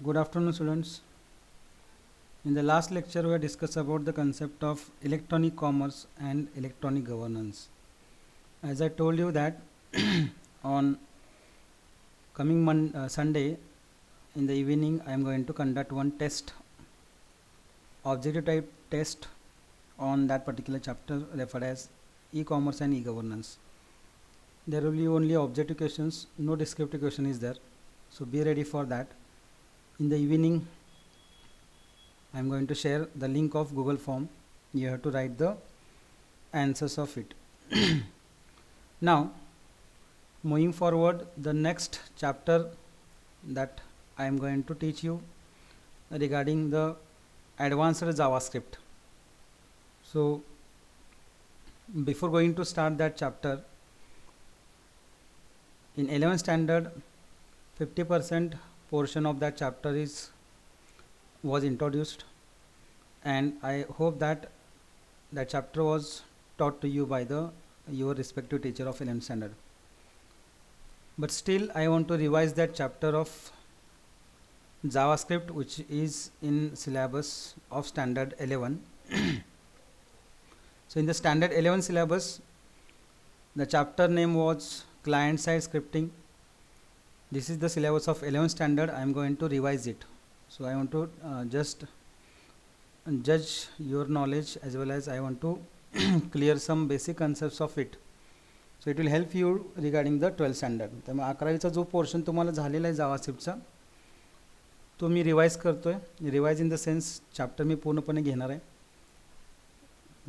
Good afternoon, students. In the last lecture, we discussed about the concept of electronic commerce and electronic governance. As I told you that on coming Sunday in the evening, I am going to conduct one test, objective type test on that particular chapter referred as e-commerce and e-governance. There will be only objective questions, no descriptive question is there. So be ready for that. In the evening, I am going to share the link of Google form. You have to write the answers of it. Now, moving forward, the next chapter that I am going to teach you regarding the advanced JavaScript. So, before going to start that chapter, in 11th standard, 50% portion of that chapter was introduced, and I hope that that chapter was taught to you by your respective teacher of 11th standard. But still, I want to revise that chapter of JavaScript, which is in syllabus of standard 11. So in the standard 11 syllabus, the chapter name was client side scripting. This is the syllabus of 11th standard. I am going to revise it. So I want to just judge your knowledge, as well as I want to clear some basic concepts of it. So it will help you regarding the 12th standard. त्यामुळे 11वीचा जो portion तुम्हाला झालेला आहे जावास्क्रिप्टचा, तो मी revise करतोय. Revise in the sense chapter मी पूर्णपणे घेणार आहे,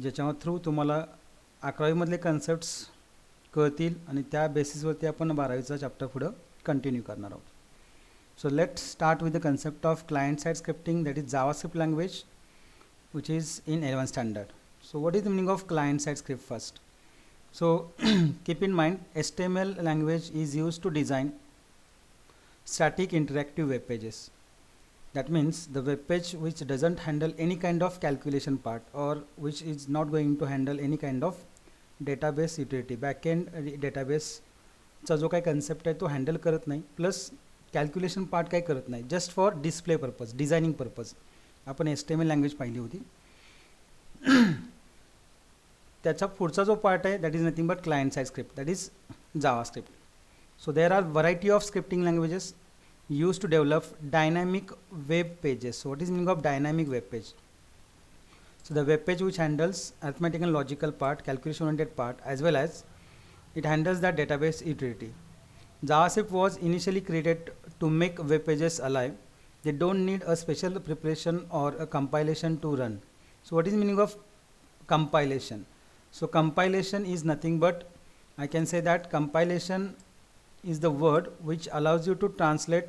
ज्याच्या थ्रू तुम्हाला 11वीमधले कन्सेप्ट्स कळतील आणि त्या बेसिसवरती आपण 12वीचा चॅप्टर पुढे कंटिन्यू करणार आहोत. So let's start with the concept of client-side scripting, that is JavaScript language, which is in 11th standard. So what is the meaning of client-side script first? So keep in mind, HTML language is used to design static interactive web pages. That means the web page which doesn't handle any kind of calculation part, or which is not going to handle any kind of database utility, backend database चा जो काही concept आहे तो handle करत नाही, plus calculation part काय करत नाही, just for display purpose, designing purpose. आपण HTML लँग्वेज पाहिली होती. त्याचा पुढचा जो पार्ट आहे that is nothing but client side script, that is JavaScript. So there are variety of scripting languages used to develop dynamic web pages. So what is meaning of dynamic web page? So the web page which handles arithmetic and logical part, calculation oriented part, as well as it handles that database utility. JavaScript was initially created to make web pages alive. They don't need a special preparation or a compilation to run. So what is meaning of compilation? So compilation is nothing but, I can say that compilation is the word which allows you to translate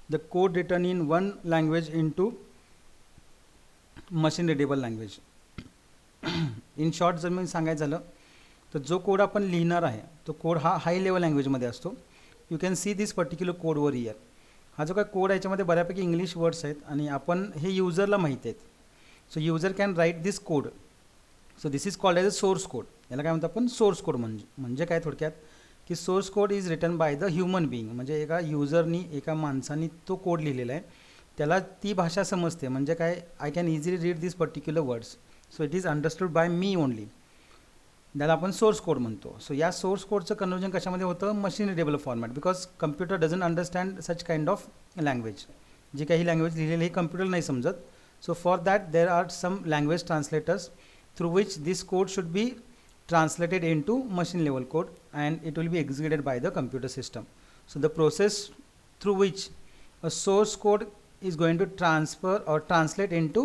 the code written in one language into machine readable language. In short, जर मी सांगायचं झालं तर जो code आपण लिहिणार आहे तो code हा हाय लेवल लँग्वेजमध्ये असतो. You can see this particular code वर इयर. हा जो काय कोड आहे याच्यामध्ये बऱ्यापैकी इंग्लिश वर्ड्स आहेत आणि आपण हे युजरला माहीत आहेत. So user can write this code. So this is called as a source code. याला काय म्हणतो आपण, सोर्स कोड. म्हणजे काय थोडक्यात की source code is written by the human being, म्हणजे एका युजरनी, एका माणसानी तो कोड लिहिलेला आहे, त्याला ती भाषा समजते. म्हणजे काय, I can easily read this particular words. So it is understood by me only. त्याला आपण सोर्स कोड म्हणतो. सो या सोर्स कोडचं कन्वर्जन कशामध्ये होतं, machine readable format, because computer doesn't understand such kind of language. जी काही लँग्वेज लिहिलेली ही कम्प्युटर नाही समजत. So for that there are some language translators through which this code should be translated into machine level code, and it will be executed by the computer system. So the process through which a source code is going to transfer or translate into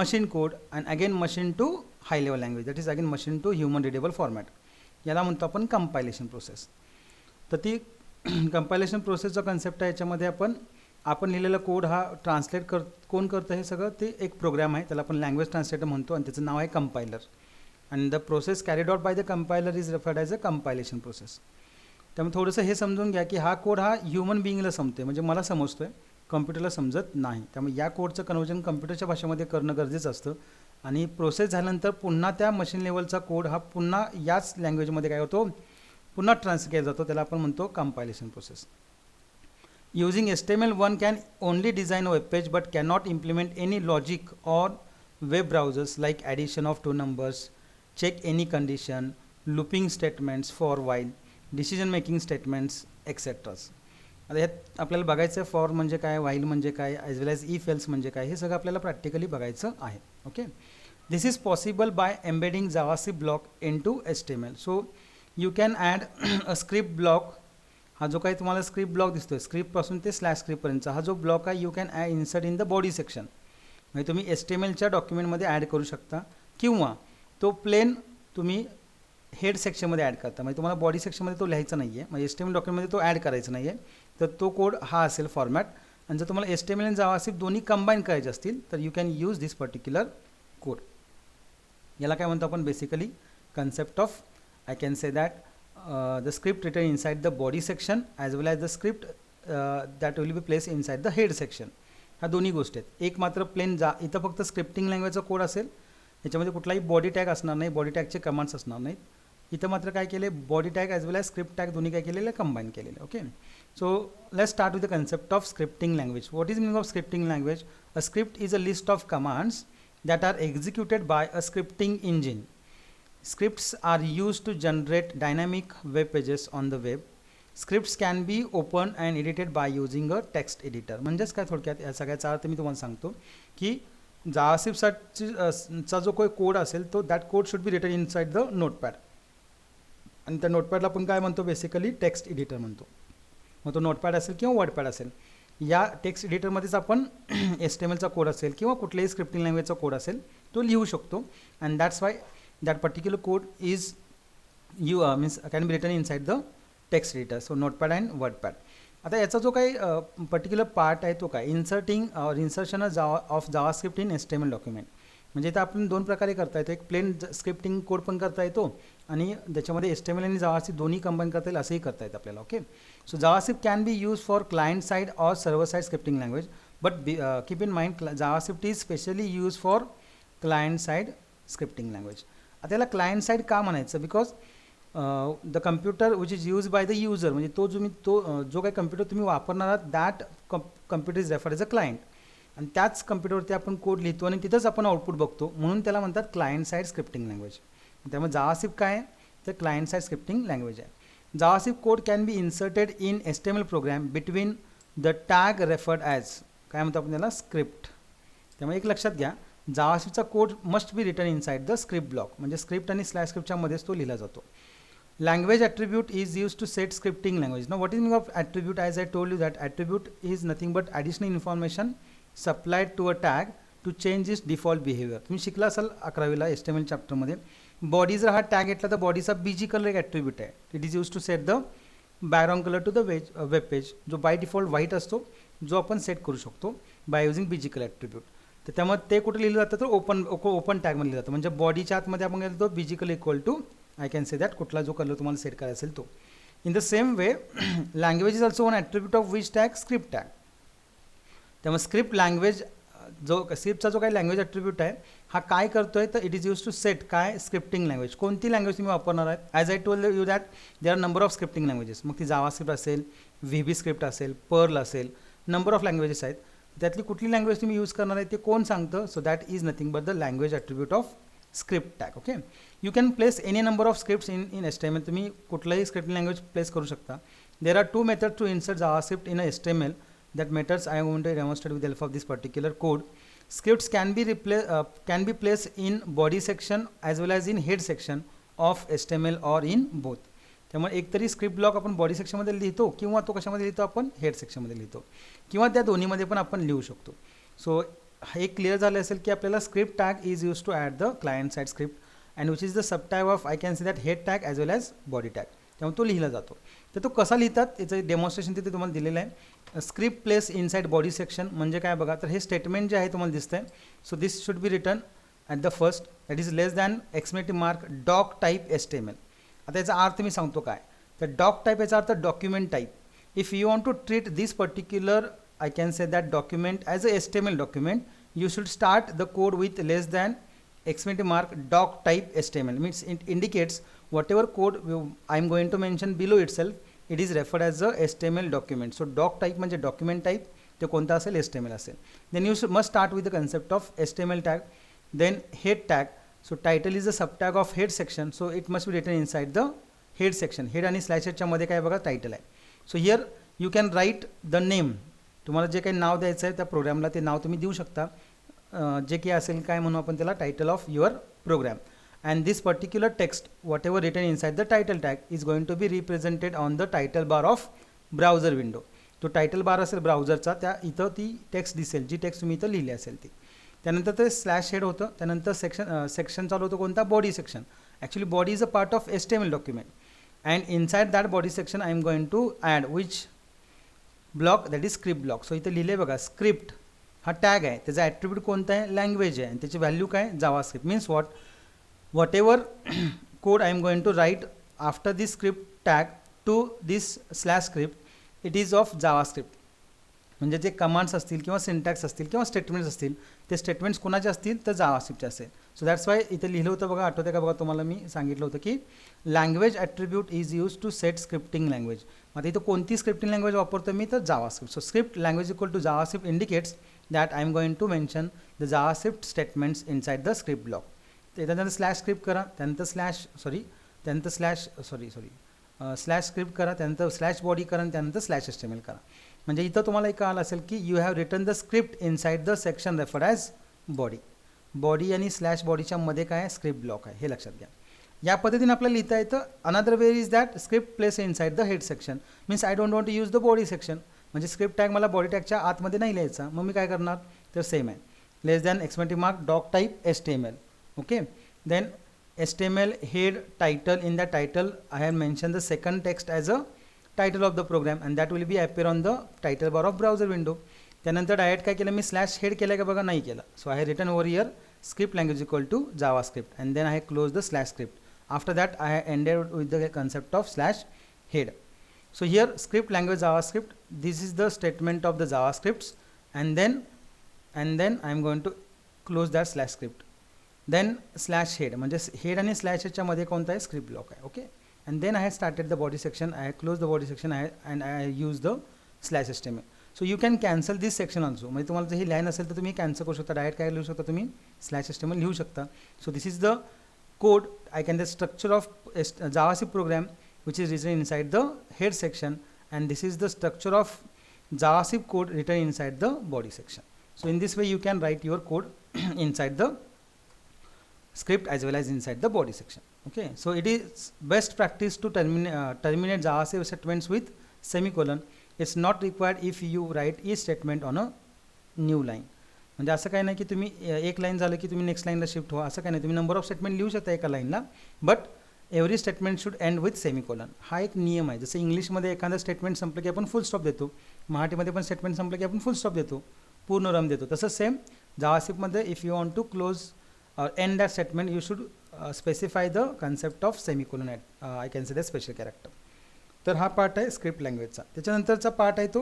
machine code, and again machine to high level language, that is again machine to human readable format, याला म्हणतो आपण compilation process. तर ती compilation प्रोसेसचा concept आहे. याच्यामध्ये आपण लिहिलेला code हा ट्रान्सलेट कोण करतं हे सगळं, ते एक प्रोग्राम आहे, त्याला आपण लँग्वेज ट्रान्सलेटर म्हणतो, आणि त्याचं नाव आहे compiler. and the process carried out by the compiler is referred as a compilation process. त्यामुळे थोडंसं हे समजून घ्या की हा कोड हा ह्युमन बिईंगला समजतोय, म्हणजे मला समजतोय, कम्प्युटरला समजत नाही. त्यामुळे या कोडचं कन्वर्जन कम्प्युटरच्या भाषेमध्ये करणं गरजेचं असतं, आणि प्रोसेस झाल्यानंतर पुन्हा त्या मशीन लेवलचा कोड हा पुन्हा याच लँग्वेजमध्ये काय होतो, पुन्हा ट्रान्सलेट केला जातो. त्याला आपण म्हणतो compilation process. Using HTML, one can only design a web page but cannot implement any logic or web browsers like addition of two numbers, check any condition, looping statements for while, decision making statements, etc. आता ह्यात आपल्याला बघायचं आहे for म्हणजे काय, while म्हणजे काय, as well as if else म्हणजे काय, हे सगळं आपल्याला प्रॅक्टिकली बघायचं आहे. Okay, this is possible by embedding JavaScript block into HTML. So you can add a script block. हा जो काही तुम्हाला स्क्रिप्ट ब्लॉक दिसतोय, स्क्रिप्टपासून ते स्लॅश स्क्रिप्टपर्यंतचा हा जो ब्लॉक आहे, you can insert in the body section. म्हणजे तुम्ही HTMLच्या डॉक्युमेंटमध्ये ॲड करू शकता, किंवा तो प्लेन तुम्ही हेड सेक्शनमध्ये ॲड करता. म्हणजे तुम्हाला बॉडी सेक्शनमध्ये तो लिहायचा नाही आहे, म्हणजे HTML डॉक्युमेंटमध्ये तो ॲड करायचा नाही आहे, तर तो कोड हा असेल फॉर्मॅट. आणि जर तुम्हाला HTML आणि जावास्क्रिप्ट दोन्ही कंबाईन करायचे असतील तर you can use this particular code. याला काय म्हणतो आपण basically concept of, I can say that the script written inside the body section as well as the script that will be placed inside the head section. ह्या दोन्ही गोष्टी आहेत. एक मात्र प्लेन इथं फक्त स्क्रिप्टिंग लँग्वेजचा कोड असेल, ह्याच्यामध्ये कुठलाही बॉडी टॅग असणार नाही, बॉडी टॅगचे कमांड्स असणार नाहीत. इथं मात्र काय केले, body tag as well as script tag दोन्ही काय केलेले कंबाईन केलेले. Okay, so let's start with the concept of scripting language. What is meaning of scripting language? A script is a list of commands that are executed by a scripting engine. Scripts are used to generate dynamic web pages on the web. Scripts can be opened and edited by using a text editor. म्हणजेच काय थोडक्यात या सगळ्याचा अर्थ मी तुम्हाला सांगतो की जावास्क्रिप्टचा जो काही कोड असेल तो that code should B written inside the notepad. आणि त्या नोटपॅडला आपण काय म्हणतो बेसिकली टेक्स्ट एडिटर म्हणतो. मग तो नोटपॅड असेल किंवा वर्डपॅड असेल, या टेक्स्ट एडिटरमध्येच आपण HTMLचा कोड असेल किंवा कुठल्याही स्क्रिप्टिंग लँग्वेजचा कोड असेल तो लिहू शकतो. And that's why that particular code is means can be written inside the text editor. So notepad and wordpad. आता याचा जो काही पर्टिक्युलर पार्ट आहे तो काय, इन्सर्टिंग और insertion of JavaScript in HTML document. म्हणजे इथं आपण दोन प्रकारे करता येतो, एक प्लेन स्क्रिप्टिंग कोड पण करता येतो आणि त्याच्यामध्ये HTML आणि जावास्क्रिप्ट दोन्ही कंबाईन करता येईल असंही करता येतं आपल्याला. Okay, so JavaScript can be use for client side or server side scripting language, but keep in mind JavaScript is specially use for client side scripting language. आता याला क्लायंट साईड का म्हणायचं, because the computer which is use by the user, म्हणजे तो जो काही computer तुम्ही वापरणार आहात that computer is refer as a client. आणि त्याच कम्प्युटरवरती आपण कोड लिहितो आणि तिथंच आपण आउटपुट बघतो, म्हणून त्याला म्हणतात क्लायंट साईड स्क्रिप्टिंग लँग्वेज. त्यामुळे जावास्क्रिप्ट काय आहे तर क्लायंट साईड स्क्रिप्टिंग लँग्वेज आहे. JavaScript code can be inserted in HTML program between the tag referred as, काय म्हणतो आपण त्याला, स्क्रिप्ट. त्यामुळे एक लक्षात घ्या, जावास्क्रिप्टचा code must be written inside the script block, म्हणजे स्क्रिप्ट आणि स्लॅश स्क्रिप्टच्या मध्येच तो लिहिला जातो. Language attribute is use to set scripting language. ना what is meaning of attribute? As I told you that attribute is nothing but additional information supplied to a tag to change its default behaviour. तुम्ही शिकला असाल 11वीला HTML चॅप्टरमध्ये. Body जर हा tag घेतला तर बॉडीचा BG colour एक ॲट्रिब्यूट आहे. It is use to set the background colour to the web page, जो बाय डिफॉल्ट व्हाईट असतो, जो आपण सेट करू शकतो by using BG colour attribute. तर त्यामुळे ते कुठे लिहिलं जातं तर ओपन टॅगमध्ये लिहिलं जातं. म्हणजे बॉडीच्या आतमध्ये आपण गेलो तो BG colour equal to, I can say that, कुठला जो कलर तुम्हाला सेट करायचा असेल तो. In the same way language is also one attribute of which tag, script tag. त्यामुळे स्क्रिप्ट लँग्वेज स्क्रिप्टचा जो काही लँग्वेज ॲट्रिब्यूट आहे हा काय करतोय तर it is use to set काय, स्क्रिप्टिंग लँग्वेज. कोणती लँग्वेज तुम्ही वापरणार आहे. As I told you that there are number of scripting languages. मग ती जावास्क्रिप्ट असेल, VB स्क्रिप्ट असेल, पर्ल असेल, नंबर ऑफ लँग्वेजेस आहेत. त्यातली कुठली लँग्वेज तुम्ही यूज करणार आहे ते कोण सांगतं. So that is nothing but the language attribute of script tag. Okay, you can place any number of scripts in HTML. तुम्ही कुठलाही स्क्रिप्टिंग लँग्वेज प्लेस करू शकता. There are 2 methods to insert JavaScript in HTML. That methods I am going to demonstrate with the help of this particular code. Scripts can be placed in body section as well as in head section of HTML or in both. त्यामुळे एकतरी script block आपण body सेक्शनमध्ये लिहितो किंवा तो कशामध्ये लिहितो आपण हेड सेक्शनमध्ये लिहितो किंवा त्या दोन्हीमध्ये पण आपण लिहू शकतो. सो हे क्लिअर झालं असेल की आपल्याला script tag is use to add the client side script and which is the sub type of, I can see that, head tag as well as body tag. त्यामुळे तो लिहिला जातो. तर तो कसा लिहितात याचं डेमॉन्स्ट्रेशन तिथे तुम्हाला दिलेलं आहे. Script place inside body section म्हणजे काय बघा, तर हे स्टेटमेंट जे आहे तुम्हाला दिसतंय. So this should be return at the first, that is less than exclamative mark doc type HTML. आता याचा अर्थ मी सांगतो काय, तर डॉक टाईप याचा अर्थ document type. If you want to treat this particular, I can say that document as a HTML document, you should start the code with less than exclamation mark doc type HTML. Means it indicates whatever code I am going to mention below itself, it is referred as a HTML document. So doc type म्हणजे document type, ते कोणता असेल, HTML असेल. Then you must start with the concept of HTML tag. Then head tag. So title is a sub tag of head section, so it must be written inside the head section. Head आणि slash हेडच्या मध्ये काय बघा title आहे. So here you can write the name. तुम्हाला जे काही नाव द्यायचं आहे त्या प्रोग्रामला ते नाव तुम्ही देऊ शकता. जे काही असेल काय म्हणू आपण त्याला, title of your program. And this particular text, whatever written inside the title tag, is going to be represented on the title bar of browser window. तो टायटल बार असेल ब्राउझरचा, त्या इथं ती टेक्स्ट दिसेल, जी टेक्स्ट तुम्ही इथं लिहिली असेल ती. त्यानंतर ते स्लॅश हेड होतं. त्यानंतर सेक्शन चालू होतं कोणता, body section. Actually body is a part of HTML document. And inside that body section I am going to add which block, that is script block. So इथं लिहिले बघा, स्क्रिप्ट हा tag आहे, त्याचा ॲट्रिब्यूट कोणता आहे, लँग्वेज आहे, आणि त्याची व्हॅल्यू काय, JavaScript. Means whatever code I am going to write after this script tag to this slash script, it is of JavaScript. म्हणजे जे कमांड्स असतील किंवा सिंटॅक्स असतील किंवा स्टेटमेंट्स असतील, ते स्टेटमेंट्स कोणाचे असतील तर जावास्क्रिप्टचे असेल. सो दॅट्स वाय इथे लिहिलं होतं बघा, आठवते का बघा तुम्हाला मी सांगितलं होतं की language attribute is use to set scripting language. आता इथं कोणती स्क्रिप्टिंग लँग्वेज वापरतो मी, तर JavaScript. So script language equal to JavaScript indicates that I am going to mention the JavaScript statements inside the script block. त्यानंतर slash script करा, त्यानंतर slash script करा, त्यानंतर स्लॅश बॉडी करा, आणि त्यानंतर स्लॅश HTML करा. म्हणजे इथं तुम्हाला एक कळालं असेल की you have written the script inside the section referred as body. Body आणि स्लॅश बॉडीच्या मध्ये काय आहे, स्क्रिप्ट ब्लॉक आहे, हे लक्षात घ्या. या पद्धतीने आपल्याला लिहिता येतं. Another way is that script place inside the head section. Means I don't want to use the body section. म्हणजे स्क्रिप्ट टॅग मला बॉडी टॅगच्या आतमध्ये नाही लिहायचा, मग मी काय करणार, तर सेम आहे, less than exclamative mark doc type HTML. Okay. Then HTML head title. In the title I have mentioned the second text as a title of the program, and that will be appear on the title bar of browser window. त्यानंतर direct काय केलं मी, slash head केलं का बघा, नाही केलं. So I have written over here script language equal to JavaScript, and then I have close the slash script. After that I have ended with the concept of slash head. So here script language JavaScript, this is the statement of the JavaScripts, and then I am going to close that slash script. Then slash head, म्हणजे head आणि slash हेडच्या मध्ये कोणता आहे, script block आहे. Okay. And then I have started the body section, I have close the body section, and I use the slash HTML. So you can cancel this section also. म्हणजे तुम्हाला जर ही line असेल तर तुम्ही cancel करू शकता, direct काय लिहू शकता तुम्ही, स्लॅश HTML लिहू शकता. So this is the code, I can the structure of JavaScript program which is written inside the head section, and this is the structure of JavaScript code written inside the body section. So in this way you can write your code inside the script as well as inside the body section. Okay, so it is best practice to terminate JavaScript statements with semicolon. It's not required if you write each statement on a new line. म्हणजे असं काही नाही की तुम्ही एक line झालं की तुम्ही नेक्स्ट लाईनला शिफ्ट व्हा, असं काही नाही. तुम्ही नंबर ऑफ स्टेटमेंट लिहू शकता एका लाईनला, but every statement should end with semicolon. हा एक नियम आहे. जसं इंग्लिशमध्ये एखादं स्टेटमेंट संपलं की आपण फुल स्टॉप देतो, मराठीमध्ये पण स्टेटमेंट संपलं की आपण फुल स्टॉप देतो, पूर्णविराम देतो. तसंच सेम जावास्क्रिप्टमध्ये if you want to close or end that statement you should specify the concept of semicolon at I can say the special character. तर हा पार्ट आहे स्क्रिप्ट लँग्वेजचा. त्याच्यानंतरचा पार्ट आहे तो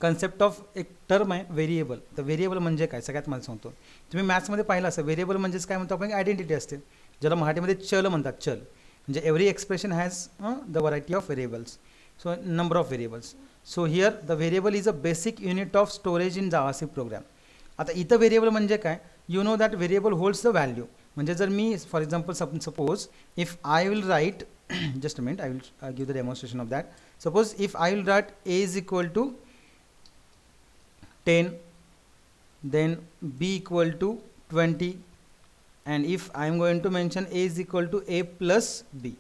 कन्सेप्ट ऑफ एक टर्म आहे व्हेरिएबल. तर variable म्हणजे काय सगळ्यात मला सांगतो. तुम्ही मॅथ्समध्ये पाहिलं असं व्हेरिएबल म्हणजेच काय म्हणतो आपण, आयडेंटिटी असते, ज्याला मराठीमध्ये चल म्हणतात. चल म्हणजे every expression has the variety of variables, so number of variables. So here the variable is a basic unit of storage in JavaScript program. आता इथं व्हेरिएबल म्हणजे काय, you know that variable holds the value. म्हणजे जर मी for example suppose if I will write just a minute, I will give the demonstration of that. Suppose if I will write a is equal to 10, then b equal to 20, and if I am going to mention a is equal to a plus b,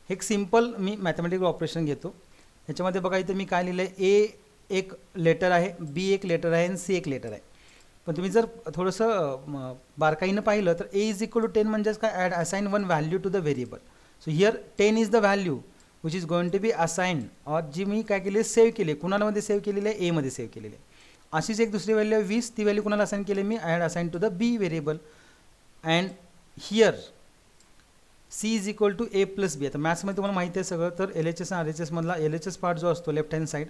एक simple मी mathematical operation घेतो. ह्याच्यामध्ये बघा इथे मी काय लिहिलं आहे, a एक letter आहे, b एक लेटर आहे आणि c एक लेटर आहे. पण तुम्ही जर थोडंसं बारकाईनं पाहिलं तर a is equal to 10 म्हणजेच काय, add assign one value to the variable. So here 10 is the value which is going to be assigned, और जी मी काय केली सेव्ह केली, कुणामध्ये सेव्ह केलेली आहे, एमध्ये सेव्ह केलेली आहे. अशीच एक दुसरी व्हॅल्यू आहे 20, ती व्हॅल्यू कुणाला असाइन केली मी, add assign to the B variable. And here C is equal to A plus B. आता मॅथ्समध्ये तुम्हाला माहिती आहे सगळं, तर LHS आणि RHS मधला LHS पार्ट जो असतो लेफ्ट हँड साईड,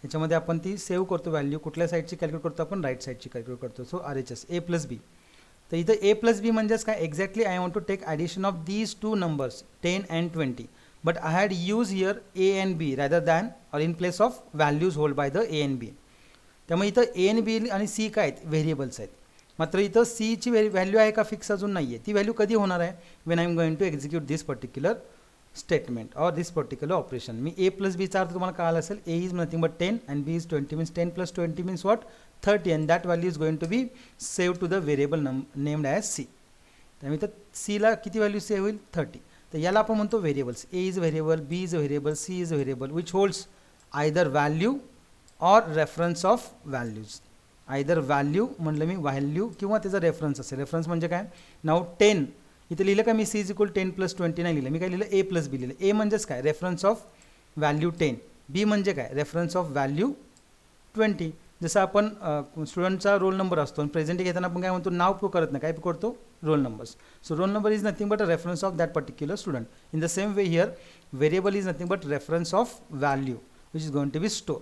ह्याच्यामध्ये आपण ती सेव्ह करतो व्हॅल्यू, कुठल्या साईडची कॅल्क्युलेट करतो आपण, राईट साईडची कॅल्क्युलेट करतो. So RHS A plus B. तर इथं ए प्लस बी म्हणजेच काय, exactly I want to take addition of these two numbers 10 and 20. but I had used here a and b rather than or in place of values hold by the a and b. त्यामुळे इथं ए आणि बी आणि C काय आहेत variables आहेत. मात्र इथं सीची व्हॅल्यू आहे का फिक्स अजून नाही आहे. ती व्हॅल्यू कधी होणार आहे when I am going to execute this particular statement or this particular operation. मी ए प्लस बीचा अर्थ तुम्हाला कळाला असेल. A is nothing but 10 and B is 20 means 10 plus 20 means what 30 and that value is going to be save to the variable named as C. त्यामुळे तर सीला किती व्हॅल्यू सेव्ह होईल 30. तर याला आपण म्हणतो variables. A is variable, B is variable, C is variable which holds either value or reference of values. Either value म्हणलं मी व्हॅल्यू किंवा त्याचा रेफरन्स असेल. रेफरन्स म्हणजे काय नाव 10 इथे लिहिलं का मी सी इज इक्वल 10 प्लस 20 नाही लिहिलं. मी काय लिहिलं ए प्लस बी लिहिलं. ए म्हणजेच काय रेफरन्स ऑफ व्हॅल्यू 10. बी म्हणजे काय रेफरन्स ऑफ व्हॅल्यू 20. जसं आपण स्टुडंटचा रोल नंबर असतो प्रेझेंट घेताना आपण काय म्हणतो नाव प्रूव्ह करत नाही काय करतो roll numbers. So roll number is nothing but a reference of that particular student. In the same way here variable is nothing but reference of value which is going to be store.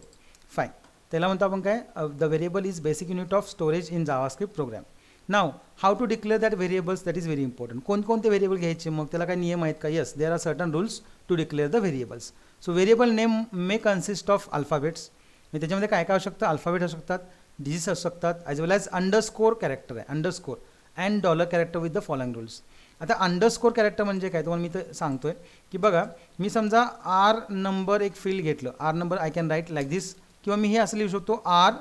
Fine. त्याला म्हणतो आपण काय the variable is basic unit of storage in JavaScript program. Now how to declare that variables that is very important. कोणकोणते variable घ्यायचे मग त्याला काय नियम आहेत का. Yes there are certain rules to declare the variables. So variable name may consist of alphabets. त्याच्यामध्ये काय काय असू शकतं अल्फाबेट असू शकतात डिजिट्स असू शकतात as well as underscore character आहे underscore and dollar character with the following rules. आता अंडरस्कोर कॅरेक्टर म्हणजे काय तुम्हाला मी तर सांगतोय की बघा मी समजा आर नंबर एक फील्ड घेतलं. R number I can write like this किंवा मी हे असं लिहू शकतो R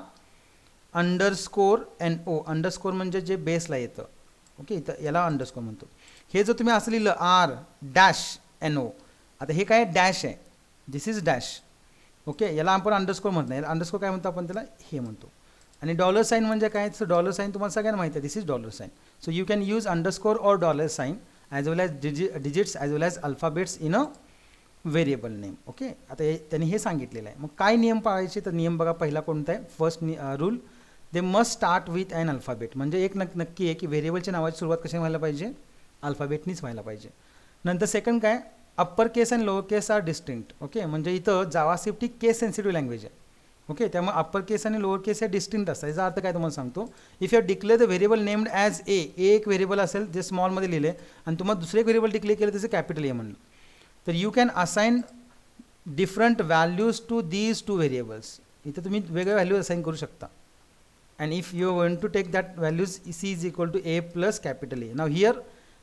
underscore N O. Underscore म्हणजे जे बेसला येतं ओके इथं याला अंडरस्कोर म्हणतो. हे जर तुम्ही असं लिहिलं आर डॅश एन ओ. आता हे काय डॅश आहे दिस इज डॅश ओके याला आपण अंडरस्कोर म्हणत नाही. अंडरस्कोर काय म्हणतो आपण त्याला हे म्हणतो. आणि डॉलर साईन म्हणजे काय सो डॉलर साईन तुम्हाला सगळ्यांना माहिती आहे this is dollar sign. So you can use underscore or dollar sign as well as digits as well as alphabets in a variable name okay. आता त्यांनी हे सांगितलेलं आहे. मग काय नियम पाळायचे तर नियम बघा पहिला कोणता आहे first rule they must start with an alphabet. म्हणजे एक नक्की आहे की व्हेरिएबलच्या नावाची सुरुवात कशी व्हायला पाहिजे अल्फाबेटनीच व्हायला पाहिजे. नंतर सेकंड काय upper case and lower case are distinct okay. म्हणजे इथं जावास्क्रिप्ट ही केस सेन्सिटिव्ह लँग्वेज आहे ओके. त्यामुळे अप्पर केस आणि लोअर केस हे डिस्टिंक्ट असतात. याचा अर्थ काय तुम्हाला सांगतो if you declare the variable named as A एक व्हेरिएबल असेल जे स्मॉलमध्ये लिहिले आणि तुम्हाला दुसरे एक व्हेरिएबल डिक्लेअर केलं त्याचं कॅपिटल ए म्हणलं तर you can assign different values to these two variables. इथं तुम्ही वेगळे व्हॅल्यूज असाइन करू शकता. And if you want to take that values C is equal to A plus capital A. Now here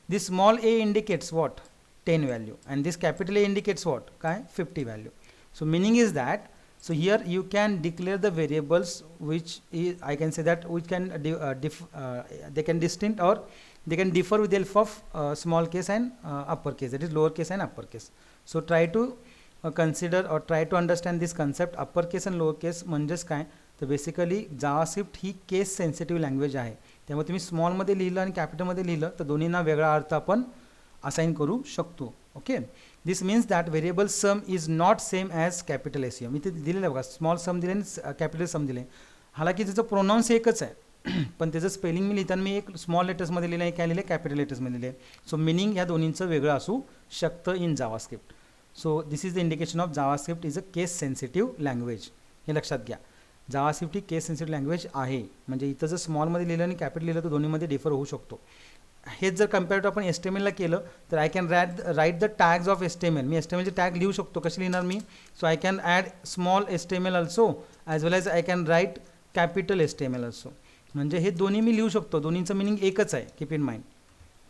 this small A indicates what 10 value and this capital A indicates what काय 50 value. So meaning is that so here you can declare the variables which is I can say that which can they can distinct or they can differ with the help of small case and upper case that is lower case and upper case. So try to consider or try to understand this concept upper case and lower case म्हणजेच काय तर basically JavaScript ही case sensitive language आहे. त्यामुळे तुम्ही स्मॉलमध्ये लिहिलं आणि कॅपिटलमध्ये लिहिलं तर दोन्हींना वेगळा अर्थ आपण असाइन करू शकतो okay. This means that variable sum is not same as capital S M. इथे दिलेलं आहे बघा स्मॉल सम दिले आणि कॅपिटल सम दिले. हालाकी त्याचं प्रोनाऊन्स एकच आहे पण त्याचं स्पेलिंग मी लिहिताना मी एक स्मॉल लेटर्समध्ये लिहिलं आहे काय लिहिलं कॅपिटल लेटर्समध्ये लिहिले. सो मिनिंग या दोन्हींचं वेगळं असू शकतं in JavaScript. So this is the indication of JavaScript is a case sensitive language. हे लक्षात घ्या जावास्क्रिप्ट ही केस सेन्सिटिव्ह लँग्वेज आहे. म्हणजे इथं जर स्मॉलमध्ये लिहिलं आणि कॅपिटल लिहिलं तर दोन्हीमध्ये डिफर होऊ शकतो. हेच जर कम्पेअर टू आपण एस्टेमेलला केलं तर I can write the tags of HTML. मी एस्टेमेलचे टॅग लिहू शकतो कसे लिहिणार मी so I can add small HTML also as well as I can write capital HTML also. म्हणजे हे दोन्ही मी लिहू शकतो. दोन्हींचं मिनिंग एकच आहे कीप इन माइंड.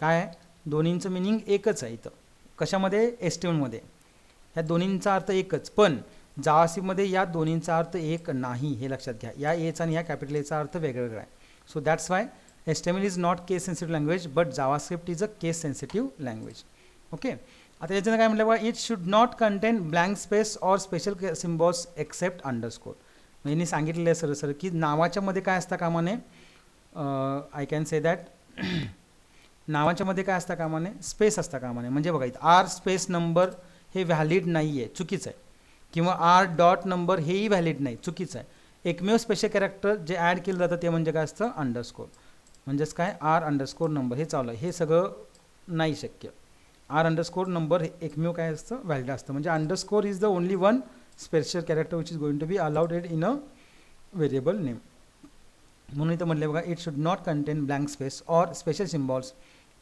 काय आहे दोन्हींचं मिनिंग एकच आहे इथं कशामध्ये एस्टेमेलमध्ये. ह्या दोन्हींचा अर्थ एकच पण जावास्क्रिप्टमध्ये या दोन्हींचा अर्थ एक नाही हे लक्षात घ्या. या एचा आणि या कॅपिटल एचा अर्थ वेगवेगळा आहे. So that's Y HTML is not case sensitive language but JavaScript is a case sensitive language. Okay. आता याच्यानं काय म्हटलं बघा it should not contain blank space or special symbols except underscore. म्हणजे सांगितलेलं आहे सर की नावाच्या मध्ये काय असता कामाने आय कॅन से दॅट नावाच्या मध्ये काय असता कामाने स्पेस असता कामाने. म्हणजे बघा इथं आर स्पेस नंबर हे व्हॅलिड नाही आहे चुकीचं आहे किंवा आर डॉट नंबर हेही व्हॅलिड नाही चुकीचं आहे. एकमेव स्पेशल कॅरेक्टर जे ॲड केलं जातं ते म्हणजे काय असतं अंडरस्कोर. म्हणजेच काय आर अंडरस्कोर नंबर हे चालू आहे हे सगळं नाही शक्य. आर अंडरस्कोर नंबर हे एकमेव काय असतं व्हॅलिड असतं. म्हणजे underscore is the only one special character which is going to be allowed in a variable name. म्हणून इथं म्हणले बघा it should not contain blank space or special symbols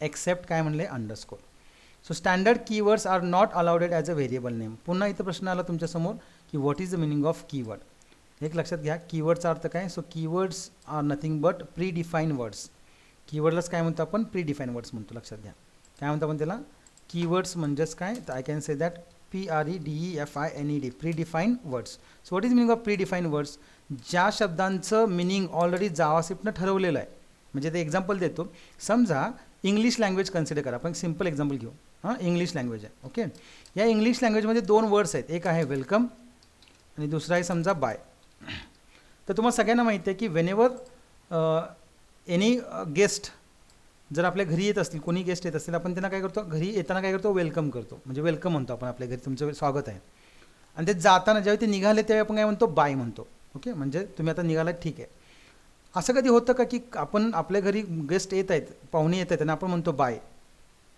except काय म्हणले underscore. So standard keywords are not allowed as a variable name. पुन्हा इथं प्रश्न आला तुमच्यासमोर की what is the meaning of keyword. एक लक्षात घ्या, कीवर्डचा अर्थ काय. So keywords are nothing but predefine words. कीवर्डलाच काय म्हणतो आपण, प्री डिफाईन वर्ड्स म्हणतो. लक्षात घ्या काय म्हणतो आपण त्याला, कीवर्ड्स म्हणजेच काय, तर I can say that PREDEFINED, pre define words. So what is meaning of pre define words, ज्या शब्दांचं मिनिंग ऑलरेडी जावास्क्रिप्टनं ठरवलेलं आहे. म्हणजे ते एक्झाम्पल देतो. समजा इंग्लिश लँग्वेज कन्सिडर करा, आपण सिम्पल एक्झाम्पल घेऊ. इंग्लिश लँग्वेज आहे. ओके, या इंग्लिश लँग्वेजमध्ये 2 वर्ड्स आहेत. एक आहे वेलकम आणि दुसरा आहे समजा बाय. तर तुम्हाला सगळ्यांना माहिती आहे की वेनेवर एनी गेस्ट जर आपल्या घरी येत असतील, कोणी गेस्ट येत असतील, आपण त्यांना काय करतो, घरी येताना काय करतो, वेलकम करतो. म्हणजे वेलकम म्हणतो आपण आपल्या घरी, तुमचं स्वागत आहे. आणि ते जाताना ज्यावेळी ते निघाले त्यावेळी आपण काय म्हणतो, बाय म्हणतो. ओके, म्हणजे तुम्ही आता निघालात, ठीक आहे. असं कधी होतं का की आपण आपल्या घरी गेस्ट येत आहेत, पाहुणे येत आहेत आणि आपण म्हणतो बाय.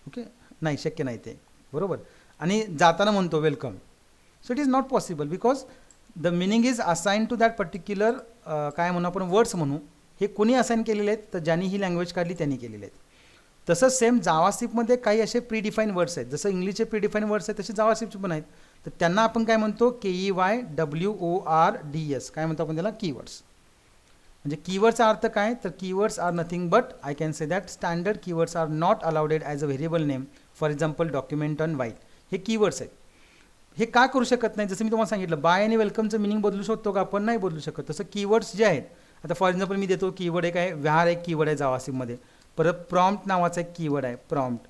ओके, नाही, शक्य नाही ते, बरोबर. आणि जाताना म्हणतो welcome. So it is not possible because the meaning is assign to that particular काय म्हणू आपण, वर्ड्स म्हणू. हे कोणी असाइन केलेले आहेत, तर ज्यांनी ही लँग्वेज काढली त्यांनी केलेले आहेत. तसंच सेम जावास्क्रिप्टमध्ये काही असे प्री डिफाईन वर्ड्स आहेत. जसं इंग्लिशचे प्री डिफाईन वर्ड्स आहेत तसे जावास्क्रिप्टचे पण आहेत. तर त्यांना आपण काय म्हणतो, KEYWORDS, काय म्हणतो आपण त्याला, कीवर्ड्स. म्हणजे कीवर्डचा अर्थ काय, तर keywords are nothing but I can say that standard keywords are not allowed as a variable name. For example document on write, हे कीवर्ड्स आहेत. हे का करू शकत नाही, जसं मी तुम्हाला सांगितलं, बाय आणि वेलकमचं मिनिंग बदलू शकतो का आपण, नाही बदलू शकत. तसं कीवर्ड्स जे आहेत, आता फॉर एक्झाम्पल मी देतो कीवर्ड एक आहे व्यार, एक कीवर्ड आहे जावास्क्रिप्टमध्ये. परत प्रॉम्प्ट नावाचा एक कीवर्ड आहे, प्रॉम्प्ट.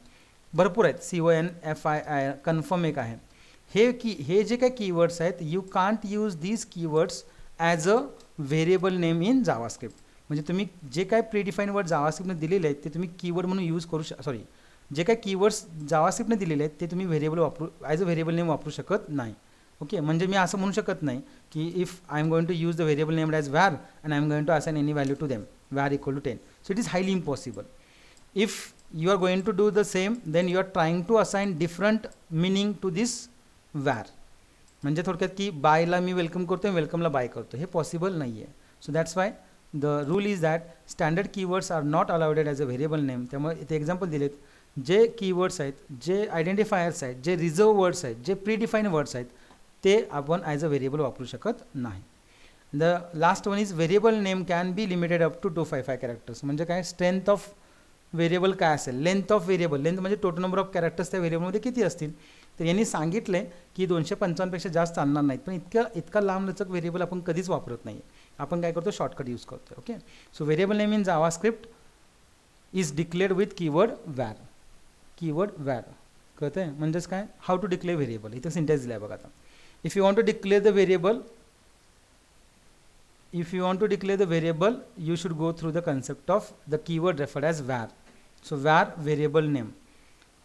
भरपूर आहेत, CONFI, कन्फर्म एक आहे. हे जे काही कीवर्ड्स आहेत, you can't use these keywords as a variable name in JavaScript. म्हणजे तुम्ही जे काय प्री डिफाईन वर्ड जावास्क्रिप्टने दिलेले आहेत ते तुम्ही कीवर्ड म्हणून यूज करू सॉरी जे काही कीवर्ड्स जावास्क्रिप्टने दिलेले आहेत ते तुम्ही variable as a variable name वापरू शकत नाही. ओके, म्हणजे मी असं म्हणू शकत नाही की if I am going to use the variable name as var and I am going to assign any value to them, var equal to 10. So it is highly impossible. If you are going to do the same, then you are trying to assign different meaning to this var. म्हणजे थोडक्यात की बायला me welcome करतो, वेलकमला bye करतो, हे possible नाही आहे. So that's why the rule is that standard keywords are not allowed as a variable name. त्यामुळे इथे एक्झाम्पल दिलेत, जे कीवर्ड्स आहेत, जे आयडेंटिफायर्स आहेत, जे रिझर्व वर्ड्स आहेत, जे प्री डिफाईन वर्ड्स आहेत, ते आपण ॲज अ व्हेरिएबल वापरू शकत नाही. The last one is variable name can be limited up to 255 characters. म्हणजे काय, स्ट्रेंथ ऑफ व्हेरिएबल काय असेल, लेंथ ऑफ व्हेरिएबल, लेंथ म्हणजे टोटल नंबर ऑफ कॅरेक्टर्स त्या व्हेरिएबलमध्ये किती असतील. तर यांनी सांगितले की 255पेक्षा जास्त चालणार नाहीत. पण इतका लांब लचक व्हेरिएबल आपण कधीच वापरत नाही. आपण काय करतो, शॉर्टकट यूज करतो. Okay, so variable name in JavaScript is declared with keyword var. Keyword var कळतं आहे, म्हणजेच काय, हाऊ टू डिक्लेअर व्हेरिएबल. इथं सिंटेक्स दिला आहे बघा. आता if you want to declare the variable, if you want to declare the variable, you should go through the concept of the keyword referred as var. So var variable name.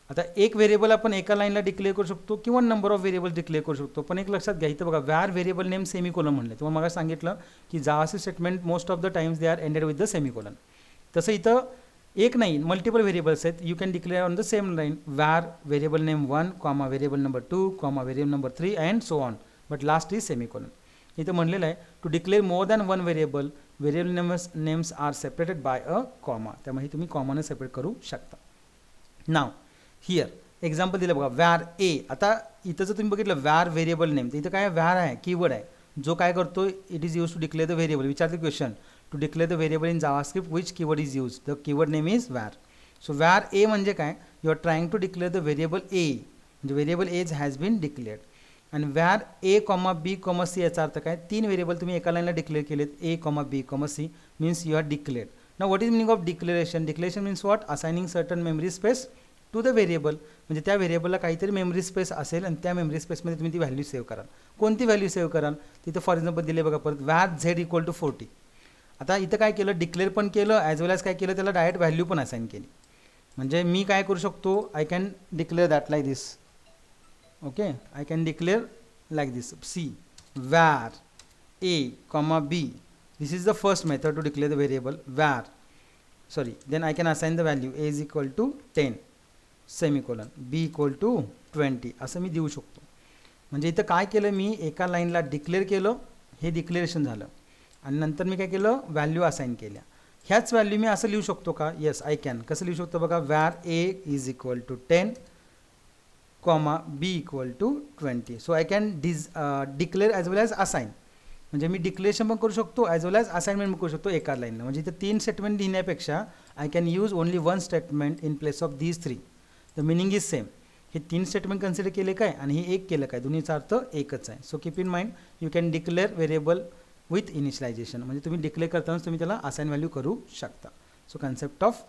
आता एक variable आपण एका लाईनला declare करू शकतो किंवा number of variable declare करू शकतो. पण एक लक्षात घ्या, इथं बघा व्हॅर व्हेरिएबल नेम सेमिकोलन म्हणले. तुम्हाला मला सांगितलं की JavaScript statement most of the times they are ended with the semicolon. तसं इथं एक नाही, मल्टिपल व्हेरिएबल्स आहेत. You can declare on the same line var variable name 1, comma variable number 2, comma variable number 3 and so on. But last is semicolon. इथं म्हणलेलं आहे to declare more than one variable, variable names are separated by a comma. त्यामुळे तुम्ही कॉमाने separate करू शकता. Now here example दिलं बघा, where ए. आता इथं जर तुम्ही बघितलं व्हॅर व्हेरिएबल नेम, तर इथं काय व्हॅर आहे, कीवर्ड आहे, जो काय करतो, it is use to declare the variable. विचारते question, to declare the variable in JavaScript which keyword is use, the keyword name is var. So var A म्हणजे काय, you are trying to declare the variable A, म्हणजे variable A has been declared. आणि var A comma B comma C याचा अर्थ काय, 3 variable तुम्ही एका लाईनला डिक्लेअर केलेत, A comma B comma C means you are declared. Now what is meaning of declaration. Declaration means what, assigning certain memory space to the variable. म्हणजे त्या व्हेरिएबलला काहीतरी मेमरी स्पेस असेल आणि त्या मेमरी स्पेसमध्ये तुम्ही ती व्हॅल्यू सेव्ह कराल. कोणती व्हॅल्यू सेव्ह कराल, तिथं फॉर एक्झाम्पल दिले बघा परत, व्हॅर झेड इक्वल टू 40. आता इथं काय केलं, डिक्लेअर पण केलं ॲज वेल ॲज काय केलं, त्याला डायरेक्ट व्हॅल्यू पण असाइन केली. म्हणजे मी काय करू शकतो, I can declare that like this. Okay, I can declare like this, C var a comma b. This is the first method to declare the variable var. Sorry, then I can assign the value a is equal to 10 semicolon, b equal to 20 असं मी देऊ शकतो. म्हणजे इथं काय केलं, मी एका लाईनला declare केलं, हे डिक्लेरेशन झालं आणि नंतर मी काय केलं, व्हॅल्यू असाइन केल्या. ह्याच व्हॅल्यू मी असं लिहू शकतो का, येस आय कॅन. कसं लिहू शकतो बघा, var a is equal to 10 comma B equal to 20. So I can declare as well as assign. म्हणजे मी डिक्लेरेशन पण करू शकतो ॲज वेल ॲज असाइनमेंट पण करू शकतो एका लाईनला. म्हणजे इथं 3 स्टेटमेंट लिहिण्यापेक्षा I can use only 1 statement in place of these 3. The meaning is same. हे 3 स्टेटमेंट कन्सिडर केले काय आणि हे एक केलं काय, दोन्हीचा अर्थ एकच आहे. So keep in mind you can declare variable with initialization. म्हणजे तुम्ही डिक्लेअर करतानाच तुम्ही त्याला असाइन व्हॅल्यू करू शकता. So concept of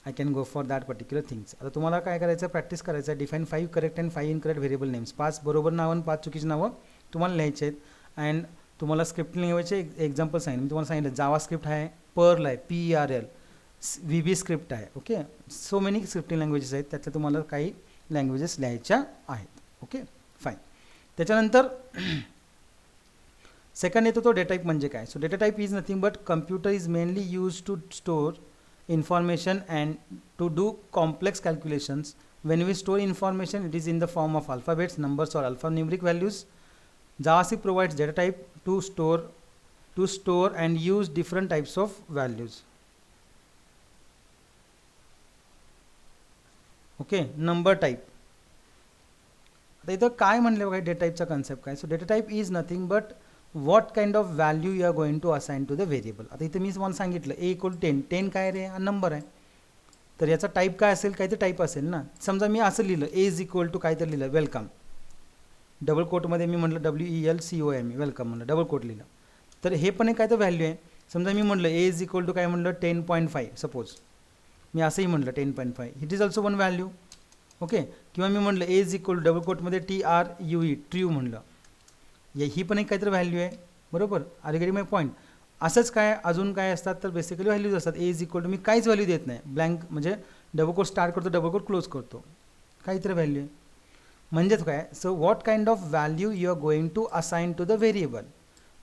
I can go for that particular things. आता तुम्हाला काय करायचं, प्रॅक्टिस करायचं आहे. Define 5 correct and 5 incorrect variable names. 5 बरोबर नावं आणि 5 चुकीची नावं तुम्हाला लिहायचे आहेत. अँड तुम्हाला स्क्रिप्ट लिहायचे एक्झाम्पल सांगितलं. मी तुम्हाला सांगितलं जावा स्क्रिप्ट आहे, पर्ल आहे, PRL, VB स्क्रिप्ट आहे. Okay, so many scripting languages आहेत, त्यातल्या तुम्हाला काही लँग्वेजेस लिहायच्या आहेत. Okay fine. त्याच्यानंतर सेकंड येतो तो डेटा टाईप म्हणजे काय. So data type is nothing but computer is mainly use to store information and to do complex calculations. When we store information, it is in the form of alphabets, numbers or alphanumeric values. JavaScript provides data type to store and use different types of values. Okay, number type. आता इथं काय म्हणले बघा data टाईपचा concept काय. So data type is nothing but what kind of value you are going to assign to the variable. आता इथे मी तुम्हाला सांगितलं A = 10. 10 काय रे, हा नंबर आहे. तर याचा टाईप काय असेल, काय ते टाईप असेल ना. समजा मी असं लिहिलं A = काय तर लिहिलं वेलकम, डबल कोटमध्ये मी म्हटलं WELCOME वेलकम म्हणलं, डबल कोट लिहिलं. तर हे पण एक काय तर व्हॅल्यू आहे. समजा मी म्हटलं A = काय म्हणलं 10.5 सपोज, मी असंही म्हटलं 10.5, it is also one value. Okay, किंवा मी म्हटलं A = डबल कोटमध्ये TRUE ट्रू म्हणलं, ही पण एक काहीतरी व्हॅल्यू आहे. बरोबर, आर गेटिंग माय पॉईंट. असंच काय अजून काय असतात तर बेसिकली व्हॅल्यूज असतात. A = मी काहीच व्हॅल्यू देत नाही, ब्लँक म्हणजे डबल कोट स्टार्ट करतो, डबल कोट क्लोज करतो, काहीतरी व्हॅल्यू आहे. म्हणजेच काय, so what kind of value you are going to assign to the variable.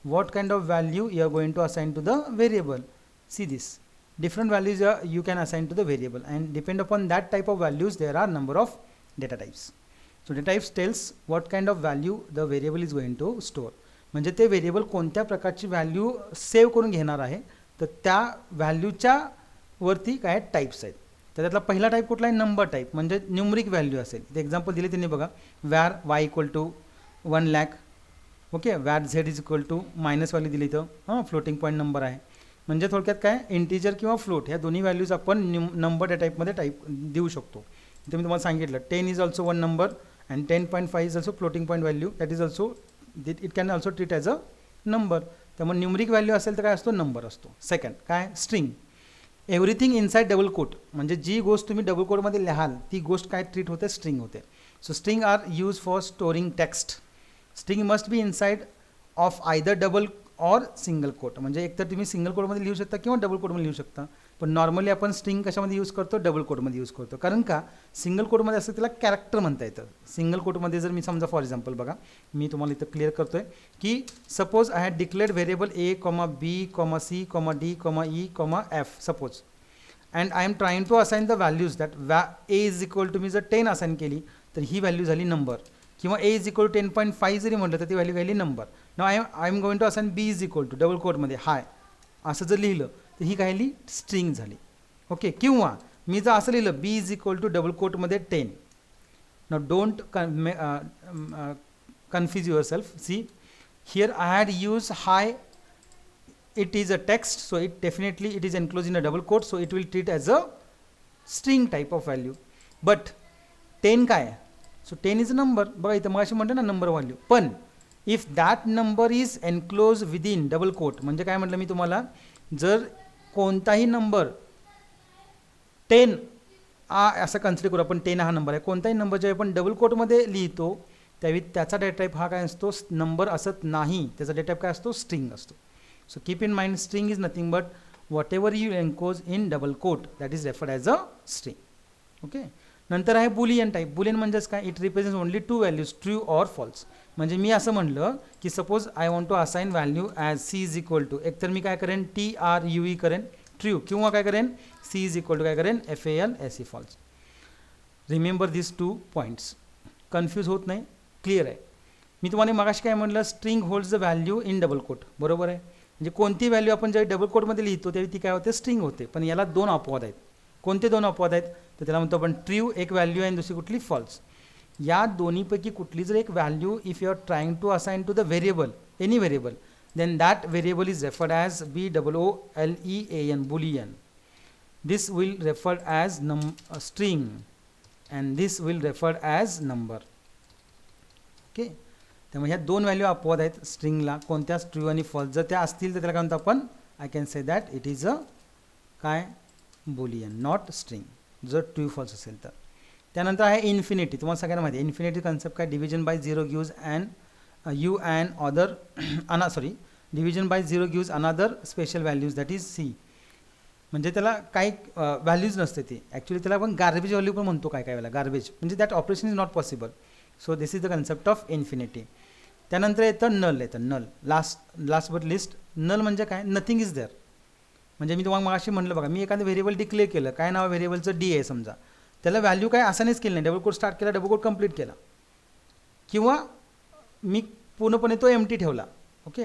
What kind of value you are going to assign to the variable. See this different values you can assign to the variable, and depend upon that type of values there are number of data types. So data types tells what kind of value the variable is going to store. म्हणजे ते variable कोणत्या प्रकारची value save करून घेणार आहे, तर त्या व्हॅल्यूच्या वरती काय टाईप्स आहेत. तर त्यातला पहिला टाईप कुठला आहे, नंबर टाईप, म्हणजे न्यूमरिक व्हॅल्यू असेल. ते एक्झाम्पल दिले त्यांनी बघा, where y = 1 lakh. Okay, where z = minus value दिली तर हां फ्लोटिंग पॉईंट नंबर आहे. म्हणजे थोडक्यात काय, इंटिजर किंवा फ्लोट ह्या दोन्ही व्हॅल्यूज आपण नंबर डेटा टाईपमध्ये टाईप देऊ शकतो. इथे मी तुम्हाला सांगितलं 10 is also one number and 10.5 is also floating point value, that is also it can also treat as a number. त्यामुळे न्यूमरिक व्हॅल्यू असेल तर काय असतो, नंबर असतो. सेकंड काय, string. Everything inside double quote, म्हणजे जी गोष्ट तुम्ही डबल कोटमध्ये लिहाल ती गोष्ट काय ट्रीट होते, स्ट्रिंग होते. So string are use for storing text. String must be inside of either double or single quote. म्हणजे एकतर तुम्ही सिंगल कोटमध्ये लिहू शकता किंवा डबल कोटमध्ये लिहू शकता. पण नॉर्मली आपण स्ट्रिंग कशामध्ये यूज करतो, डबल कोटमध्ये यूज करतो. कारण का, सिंगल कोटमध्ये असतं त्याला कॅरेक्टर म्हणता येतं. सिंगल कोटमध्ये जर मी समजा फॉर एक्झाम्पल बघा, मी तुम्हाला इथं क्लिअर करतोय की suppose I had declared variable A, B, C, D, E, F suppose, and I am trying to assign the values that A = मी जर 10 असाइन केली तर ही व्हॅल्यू झाली नंबर, किंवा A = 10.5 जरी म्हटलं तर ती व्हॅल्यू झाली number. Now I am going to assign B = double कोटमध्ये हाय असं जर लिहिलं तर ही काय लिहिली, स्ट्रिंग झाली. ओके, किंवा मी जर असं लिहिलं B = डबल कोटमध्ये 10. Now don't confuse yourself. See here I had use hi, it is a text, so it definitely it is enclose in a double quote, so it will treat as a string type of value. But 10 काय, so 10 is a number. बघा इथं मग अशी म्हणतो ना number value. पण if that number is enclose within double quote, म्हणजे काय म्हटलं मी तुम्हाला, जर कोणताही नंबर 10 असं कन्सिडर करू आपण, 10 हा नंबर आहे, कोणताही नंबर जेव्हा आपण डबल कोटमध्ये लिहितो त्यावेळी त्याचा डेटा टाईप हा काय असतो, नंबर असत नाही, त्याचा डेटा टाईप काय असतो, स्ट्रिंग असतो. So keep in mind, string is nothing but whatever you enclose in double quote that is referred as a string. Okay, नंतर आहे बुलियन टाईप. बुलियन म्हणजेच काय, it represents only 2 values, true or false. म्हणजे मी असं म्हणलं की suppose I want to assign value as C = एकतर मी काय करेन TRUE करेन ट्रू, किंवा काय करेन C = काय करेन FALSE false. Remember this 2 points, confuse होत नाही, क्लिअर आहे. मी तुम्हाला मगाशी काय म्हटलं, string holds the value in double quote, बरोबर आहे. म्हणजे कोणती व्हॅल्यू आपण ज्यावेळी डबल कोटमध्ये लिहितो त्यावेळी ती काय होते, स्ट्रिंग होते. पण याला 2 अपवाद आहेत. कोणते 2 अपवाद आहेत, तर त्याला म्हणतो आपण ट्रू एक व्हॅल्यू आहे आणि दुसरी कुठली फॉल्स. या दोन्हीपैकी कुठली जर एक value if you are trying to assign to the variable, any variable, then that variable is referred as boolean, boolean. This will referred as string and this will referred as number. Okay, त्यामुळे ह्या दोन value अपवाद आहेत स्ट्रिंगला, कोणत्या true आणि false. जर त्या असतील तर त्याला काय म्हणतो आपण, I can say that it is a काय बुलियन, नॉट स्ट्रिंग, जर ट्रू फॉल्स असेल तर. त्यानंतर आहे इन्फिनिटी. तुम्हाला सगळ्यांना माहिती आहे इन्फिनिटी कन्सेप्ट काय, division by zero gives and you and other sorry division by zero gives another special values that is C. म्हणजे त्याला काही व्हॅल्यूज नसते ती, ॲक्च्युली त्याला आपण गार्बेज व्हॅल्यू पण म्हणतो काय काय वेळेला, गार्बेज म्हणजे that operation is not possible. So this is the concept of infinity. त्यानंतर येतं नल, येतं null, last but least. Null म्हणजे काय, नथिंग इज देअर. म्हणजे मी तुम्हाला मगाशी म्हटलं बघा, मी एखादं व्हेरिएबल डिक्लेअर केलं, काय नाव व्हेरिएबलचं डी आहे समजा, त्याला व्हॅल्यू काय असानेच केलं नाही, डबल कोड स्टार्ट केला, डबल कोड कंप्लीट केला, किंवा मी पूर्णपणे तो एम्प्टी ठेवला. ओके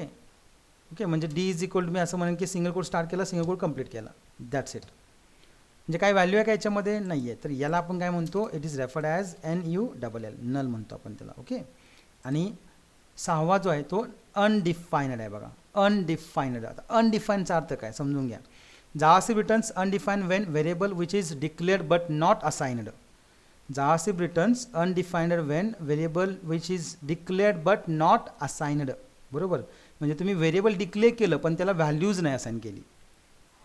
ओके, म्हणजे डी इज इक्वल टू मी असं म्हणेन की सिंगल कोड स्टार्ट केला, सिंगल कोड कंप्लीट केला, दॅट्स इट. म्हणजे काय व्हॅल्यू आहे का याच्यामध्ये नाही आहे, तर याला आपण काय म्हणतो, it is referred as NULL, null म्हणतो आपण त्याला. ओके, आणि सहावा जो आहे तो अनडिफाइनड आहे बघा, अनडिफाइनड. आता अनडिफाईनचा अर्थ काय समजून घ्या. JavaScript returns undefined when variable which is declared but not assigned. JavaScript returns undefined when variable which is declared but not assigned. बरोबर, म्हणजे तुम्ही व्हेरिएबल डिक्लेअर केलं पण त्याला व्हॅल्यूज नाही असाइन केली.